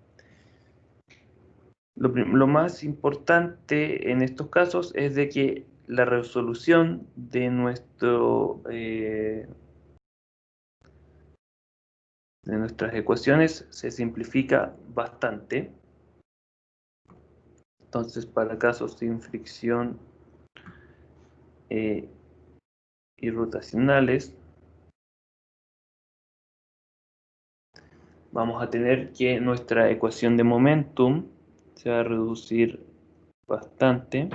Lo más importante en estos casos es de que la resolución de nuestras ecuaciones se simplifica bastante. Entonces, para casos sin fricción irrotacionales, vamos a tener que nuestra ecuación de momentum se va a reducir bastante.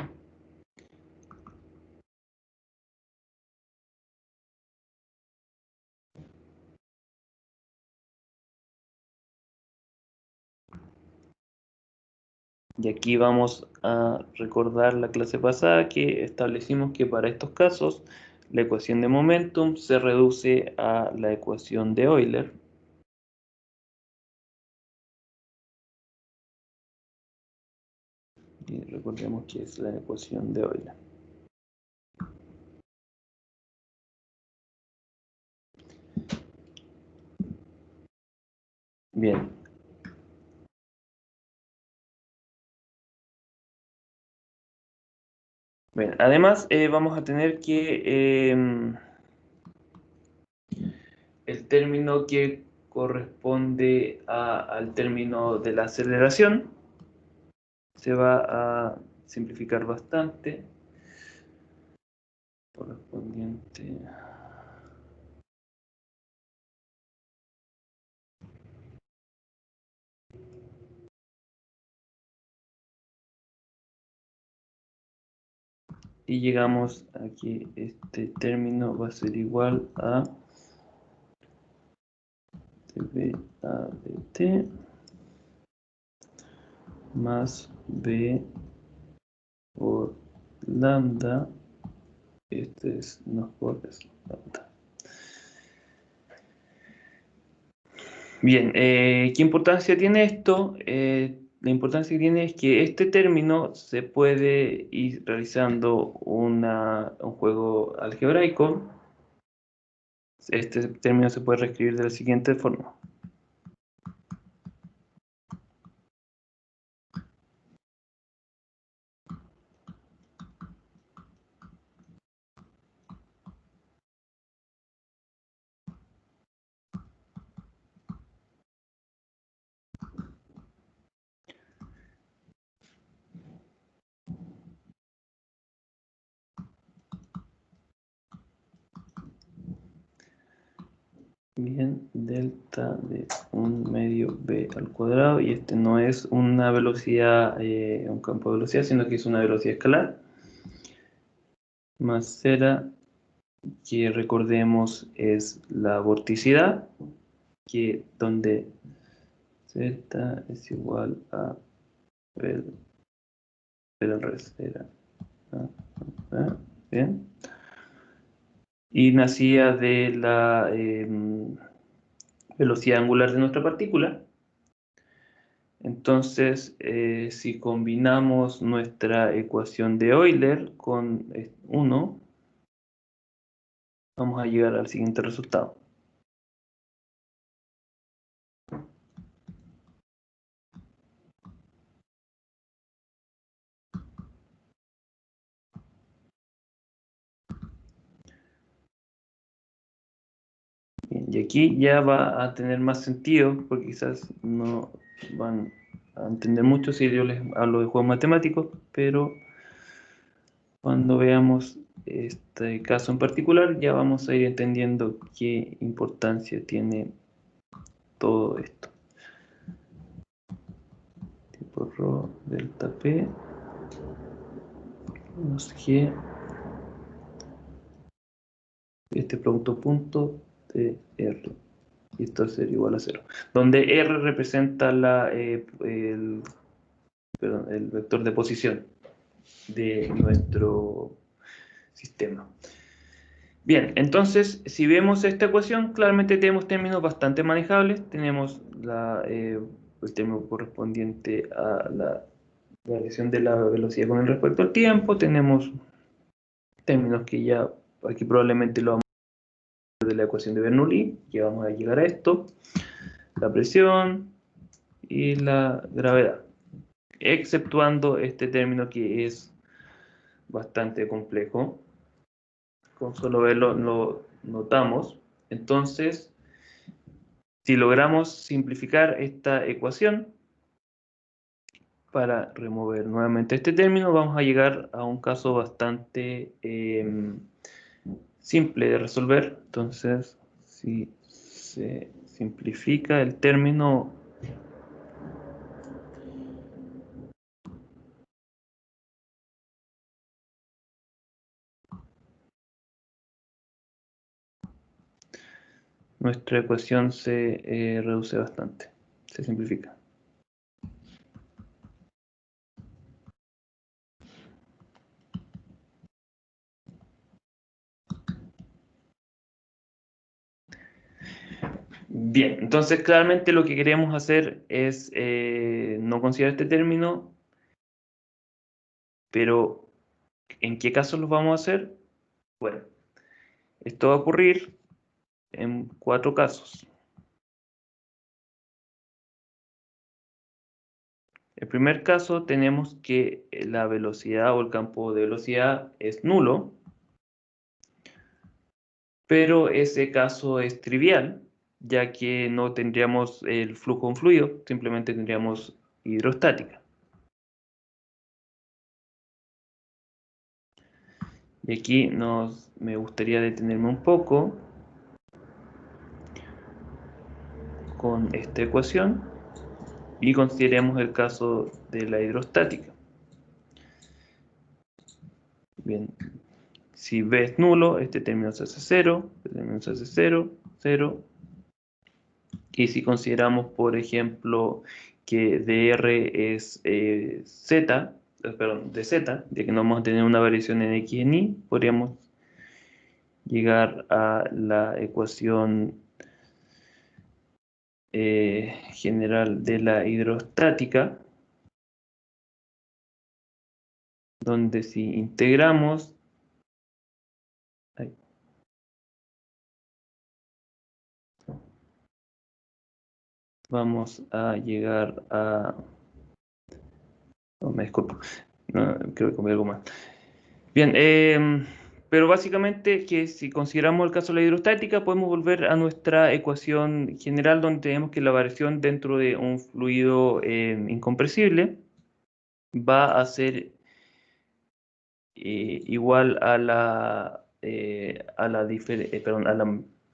Y aquí vamos a recordar la clase pasada que establecimos que para estos casos la ecuación de momentum se reduce a la ecuación de Euler. Y recordemos que es la ecuación de Euler. Bien. Bien. Además, vamos a tener que el término que corresponde al término de la aceleración se va a simplificar bastante. Correspondiente. Y llegamos a que este término va a ser igual a dv a dt más b por lambda. No por lambda. Bien, ¿qué importancia tiene esto? La importancia que tiene es que este término se puede ir realizando un juego algebraico. Este término se puede reescribir de la siguiente forma. Bien, delta de 1 medio b al cuadrado, y este no es una velocidad, un campo de velocidad, sino que es una velocidad escalar, más cera, que recordemos es la vorticidad, que donde z es igual a v al revés, bien, y nacía de la velocidad angular de nuestra partícula. Entonces, si combinamos nuestra ecuación de Euler con 1, vamos a llegar al siguiente resultado. Bien, y aquí ya va a tener más sentido, porque quizás no van a entender mucho si yo les hablo de juegos matemáticos, pero cuando veamos este caso en particular, ya vamos a ir entendiendo qué importancia tiene todo esto. Tipo ρ delta P menos G, este producto punto de R. Y esto es igual a 0. Donde R representa el vector de posición de nuestro sistema. Bien, entonces, si vemos esta ecuación, claramente tenemos términos bastante manejables. Tenemos el término correspondiente a la variación de la velocidad con respecto al tiempo. Tenemos términos que ya aquí probablemente lo vamos a ver de la ecuación de Bernoulli, que vamos a llegar a esto. La presión y la gravedad, exceptuando este término que es bastante complejo. Con solo verlo lo notamos. Entonces, si logramos simplificar esta ecuación para remover nuevamente este término, vamos a llegar a un caso bastante simple de resolver. Entonces, si se simplifica el término, nuestra ecuación se reduce bastante, se simplifica. Bien, entonces claramente lo que queremos hacer es no considerar este término, pero ¿en qué casos los vamos a hacer? Bueno, esto va a ocurrir en 4 casos. El primer caso tenemos que la velocidad o el campo de velocidad es nulo, pero ese caso es trivial, ya que no tendríamos el flujo en fluido, simplemente tendríamos hidrostática. Y aquí me gustaría detenerme un poco con esta ecuación y consideremos el caso de la hidrostática. Bien, si B es nulo, este término se hace 0, este término se hace 0, 0. Y si consideramos, por ejemplo, que dr es z, perdón, de z, ya que no vamos a tener una variación en x y en y, podríamos llegar a la ecuación general de la hidrostática, donde si integramos, vamos a llegar a... No, me disculpo, no, creo que comí algo más. Bien, pero básicamente que si consideramos el caso de la hidrostática, podemos volver a nuestra ecuación general, donde tenemos que la variación dentro de un fluido incompresible va a ser igual a la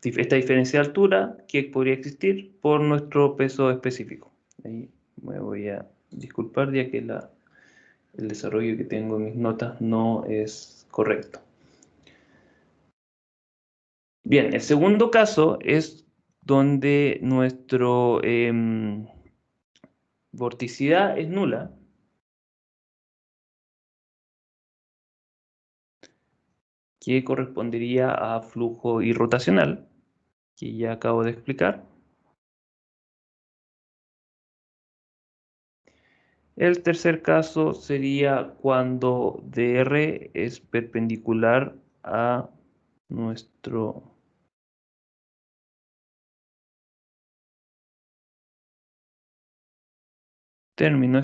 esta diferencia de altura que podría existir por nuestro peso específico. Ahí me voy a disculpar ya que el desarrollo que tengo en mis notas no es correcto. Bien, el segundo caso es donde nuestra vorticidad es nula. Que correspondería a flujo irrotacional, que ya acabo de explicar. El tercer caso sería cuando dr es perpendicular a nuestro término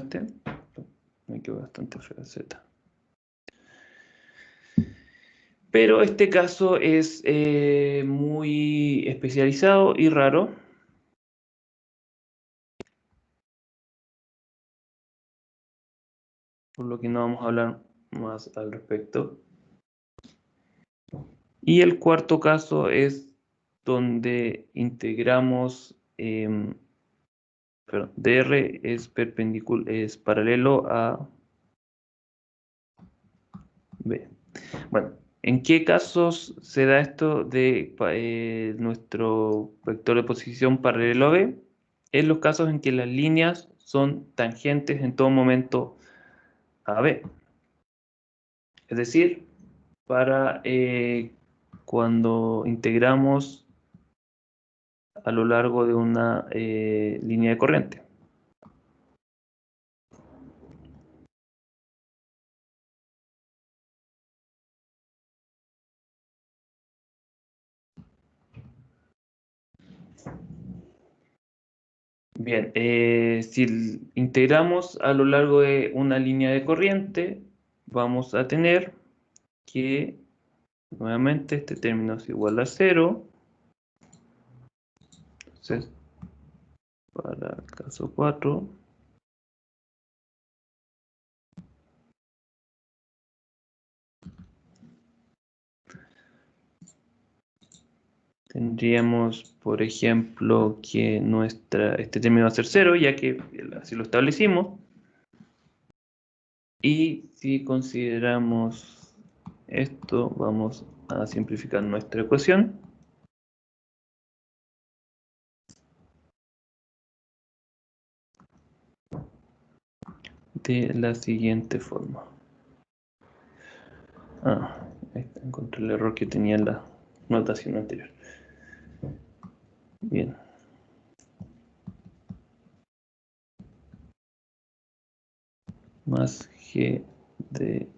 me quedo bastante feo z. Pero este caso es muy especializado y raro. Por lo que no vamos a hablar más al respecto. Y el cuarto caso es donde integramos, dr es paralelo a b. Bueno, ¿en qué casos se da esto de nuestro vector de posición paralelo a b? En los casos en que las líneas son tangentes en todo momento a b. Es decir, para cuando integramos a lo largo de una línea de corriente. Bien, si integramos a lo largo de una línea de corriente, vamos a tener que, nuevamente, este término es igual a 0. Entonces, para el caso 4, tendríamos, por ejemplo, que este término va a ser 0, ya que así lo establecimos. Y si consideramos esto, vamos a simplificar nuestra ecuación. De la siguiente forma. Encontré el error que tenía en la notación anterior. Bien. Más G de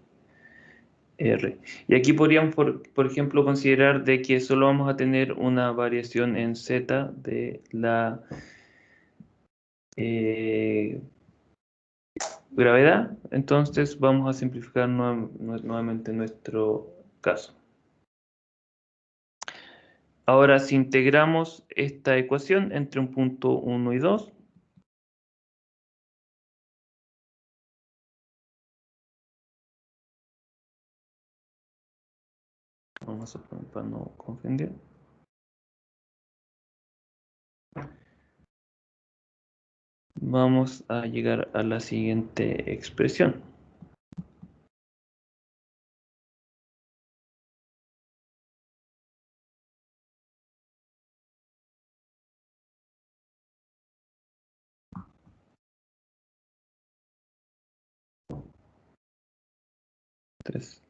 R. Y aquí podríamos, por ejemplo, considerar de que solo vamos a tener una variación en Z de la gravedad. Entonces vamos a simplificar nuevamente nuestro caso. Ahora, si integramos esta ecuación entre un punto 1 y 2, vamos a poner para no confundir. Vamos a llegar a la siguiente expresión. Entonces,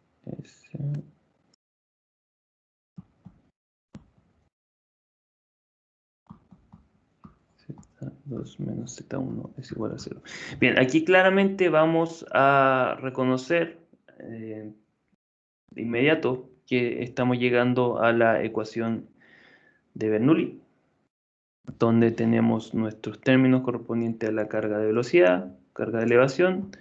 2 menos Z1 es igual a 0. Bien, aquí claramente vamos a reconocer de inmediato que estamos llegando a la ecuación de Bernoulli, donde tenemos nuestros términos correspondientes a la carga de velocidad, carga de elevación,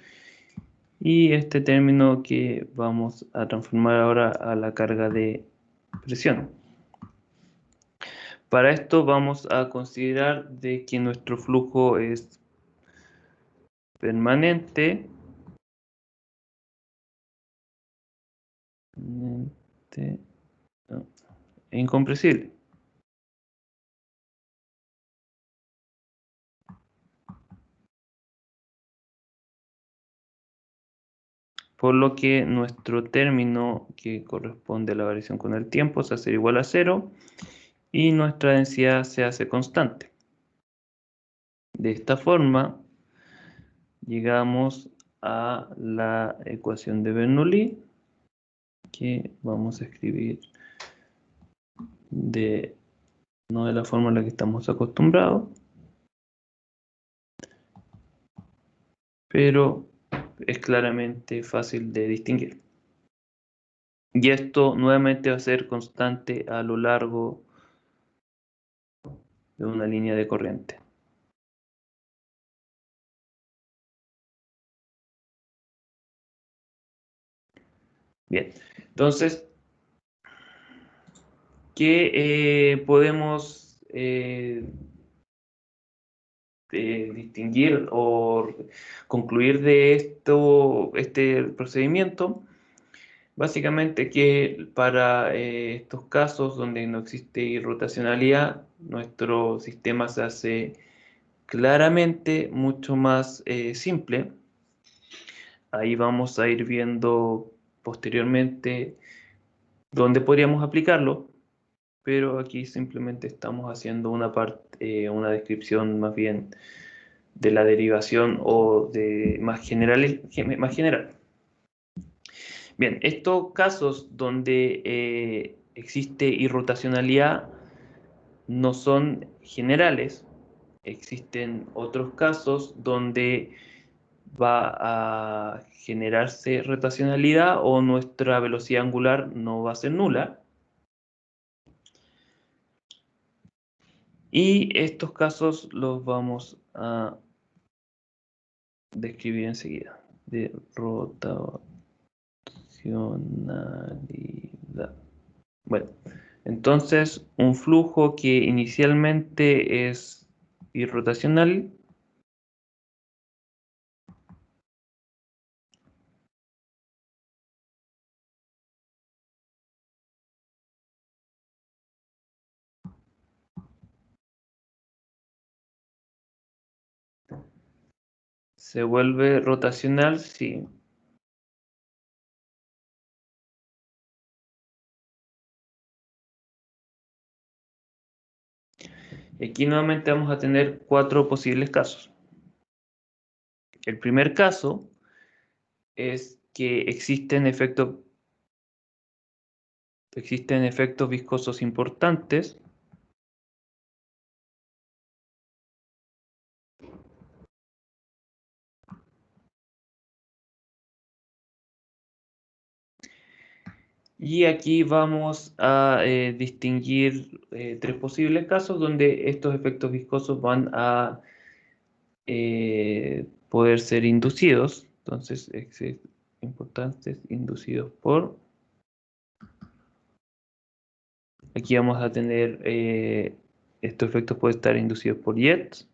y este término que vamos a transformar ahora a la carga de presión. Para esto vamos a considerar de que nuestro flujo es permanente e incompresible. por lo que nuestro término que corresponde a la variación con el tiempo se hace igual a 0 y nuestra densidad se hace constante. De esta forma, llegamos a la ecuación de Bernoulli, que vamos a escribir no de la forma en la que estamos acostumbrados, pero es claramente fácil de distinguir. Y esto nuevamente va a ser constante a lo largo de una línea de corriente. Bien, entonces, ¿qué podemos distinguir o concluir de este procedimiento? Básicamente que para estos casos donde no existe irrotacionalidad, nuestro sistema se hace claramente mucho más simple. Ahí vamos a ir viendo posteriormente dónde podríamos aplicarlo, pero aquí simplemente estamos haciendo una descripción más bien de la derivación o de más general. Bien, estos casos donde existe irrotacionalidad no son generales. Existen otros casos donde va a generarse rotacionalidad o nuestra velocidad angular no va a ser nula. Y estos casos los vamos a describir enseguida. De rotacionalidad. Bueno, entonces un flujo que inicialmente es irrotacional se vuelve rotacional si aquí nuevamente vamos a tener 4 posibles casos. El primer caso es que existen efectos viscosos importantes y aquí vamos a distinguir 3 posibles casos donde estos efectos viscosos van a poder ser inducidos. Entonces, importantes inducidos por. Aquí vamos a tener estos efectos pueden estar inducidos por jets.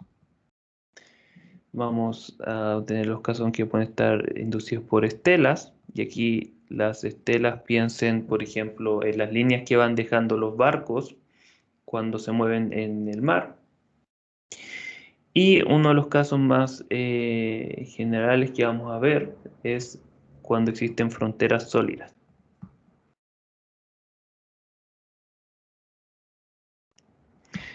Vamos a obtener los casos en que pueden estar inducidos por estelas. Y aquí las estelas piensen, por ejemplo, en las líneas que van dejando los barcos cuando se mueven en el mar. Y uno de los casos más generales que vamos a ver es cuando existen fronteras sólidas.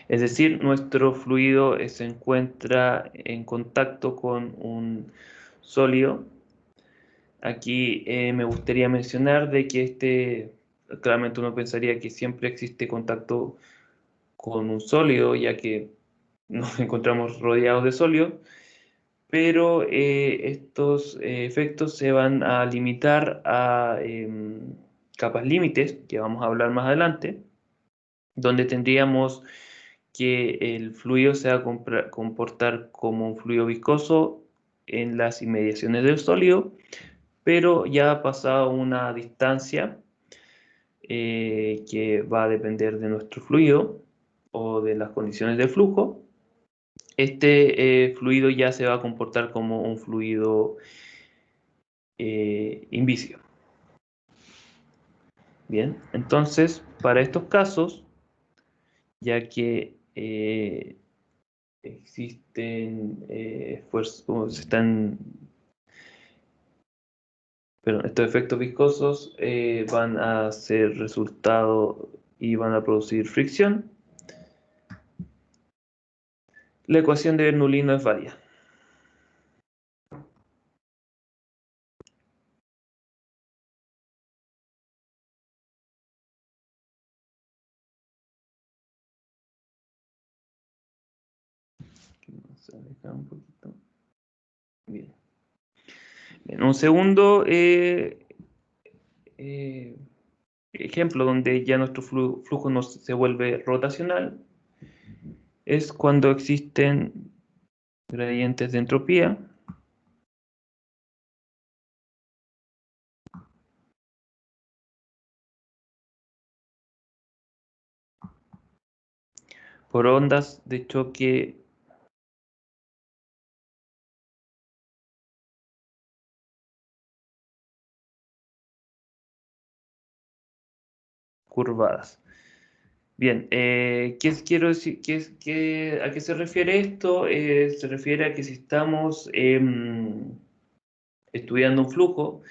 Es decir, nuestro fluido se encuentra en contacto con un sólido. Aquí me gustaría mencionar de que claramente uno pensaría que siempre existe contacto con un sólido, ya que nos encontramos rodeados de sólidos, pero estos efectos se van a limitar a capas límites, que vamos a hablar más adelante, donde tendríamos que el fluido se va a comportar como un fluido viscoso en las inmediaciones del sólido, pero ya ha pasado una distancia que va a depender de nuestro fluido o de las condiciones de flujo. Este fluido ya se va a comportar como un fluido invisio. Bien, entonces para estos casos, ya que existen esfuerzos, Pero estos efectos viscosos van a ser resultado y van a producir fricción. La ecuación de Bernoulli no es válida. Vamos a dejar un poquito. Bien. En un segundo ejemplo donde ya nuestro flujo no se vuelve rotacional es cuando existen gradientes de entropía por ondas de choque curvadas. Bien, quiero decir? ¿A qué se refiere esto? Se refiere a que si estamos estudiando un flujo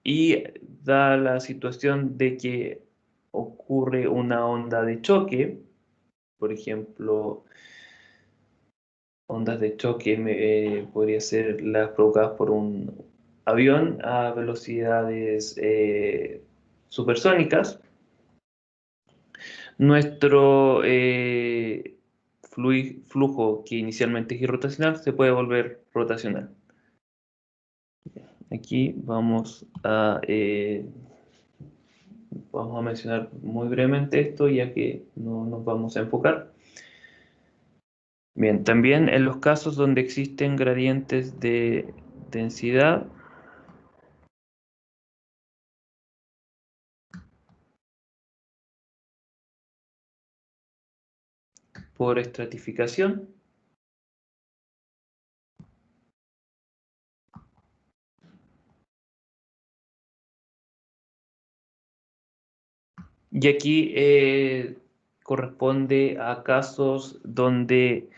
y da la situación de que ocurre una onda de choque, por ejemplo, ondas de choque podría ser las provocadas por un avión a velocidades supersónicas. Nuestro flujo que inicialmente es irrotacional se puede volver rotacional. Aquí vamos a mencionar muy brevemente esto ya que no nos vamos a enfocar. Bien, también en los casos donde existen gradientes de densidad por estratificación, y aquí corresponde a casos donde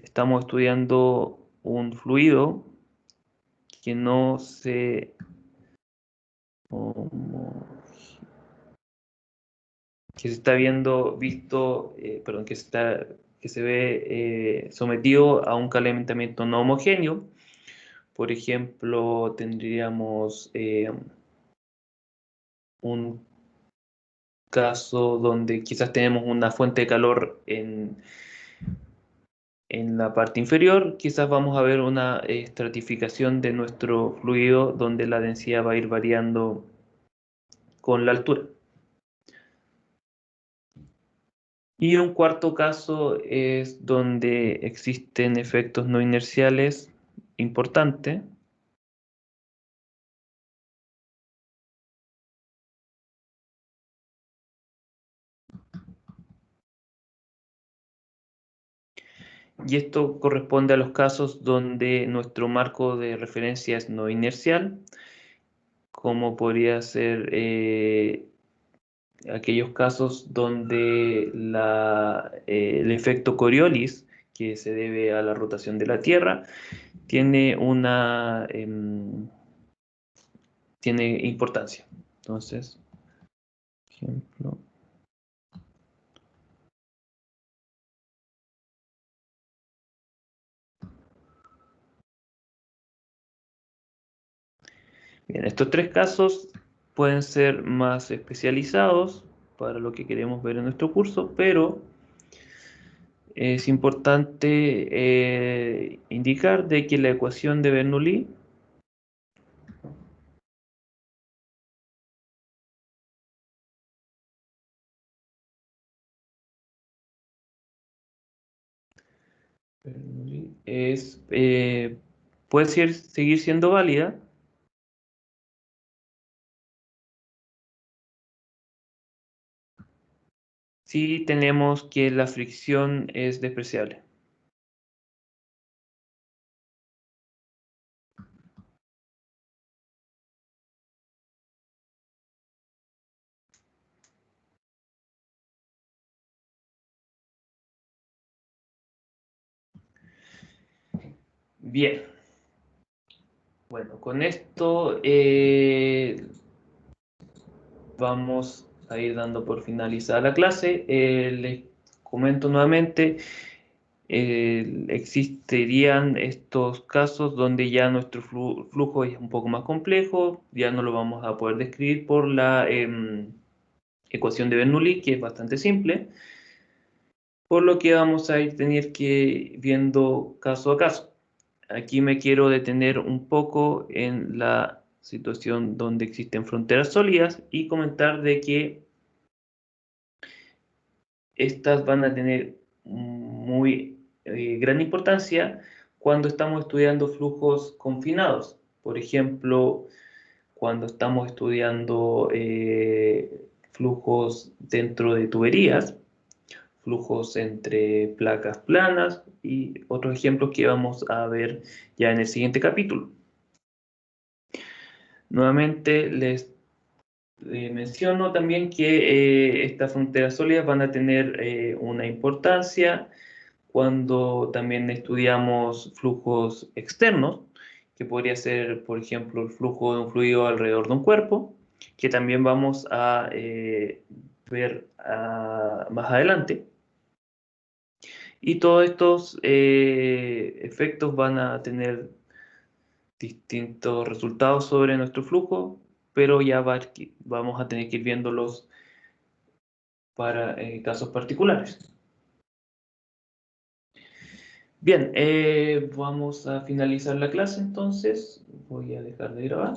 estamos estudiando un fluido que no se que se está perdón, que se ve sometido a un calentamiento no homogéneo. Por ejemplo, tendríamos un caso donde quizás tenemos una fuente de calor en la parte inferior, quizás vamos a ver una estratificación de nuestro fluido donde la densidad va a ir variando con la altura. Y un cuarto caso es donde existen efectos no inerciales importantes. Y esto corresponde a los casos donde nuestro marco de referencia es no inercial, como podría ser aquellos casos donde el efecto Coriolis, que se debe a la rotación de la Tierra, tiene tiene importancia. Entonces, ejemplo. Bien, estos tres casos pueden ser más especializados para lo que queremos ver en nuestro curso, pero es importante indicar de que la ecuación de Bernoulli puede seguir siendo válida si tenemos que la fricción es despreciable. Bien, Bueno, con esto vamos a ir dando por finalizada la clase. Les comento nuevamente, existirían estos casos donde ya nuestro flujo es un poco más complejo, ya no lo vamos a poder describir por la ecuación de Bernoulli, que es bastante simple, por lo que vamos a ir tener que ir viendo caso a caso. Aquí me quiero detener un poco en la situación donde existen fronteras sólidas y comentar de que estas van a tener muy gran importancia cuando estamos estudiando flujos confinados. Por ejemplo, cuando estamos estudiando flujos dentro de tuberías, flujos entre placas planas y otros ejemplos que vamos a ver ya en el siguiente capítulo. Nuevamente les menciono también que estas fronteras sólidas van a tener una importancia cuando también estudiamos flujos externos, que podría ser, por ejemplo, el flujo de un fluido alrededor de un cuerpo, que también vamos a ver más adelante. Y todos estos efectos van a tener distintos resultados sobre nuestro flujo, pero ya vamos a tener que ir viéndolos para casos particulares. Bien, vamos a finalizar la clase entonces. Voy a dejar de grabar.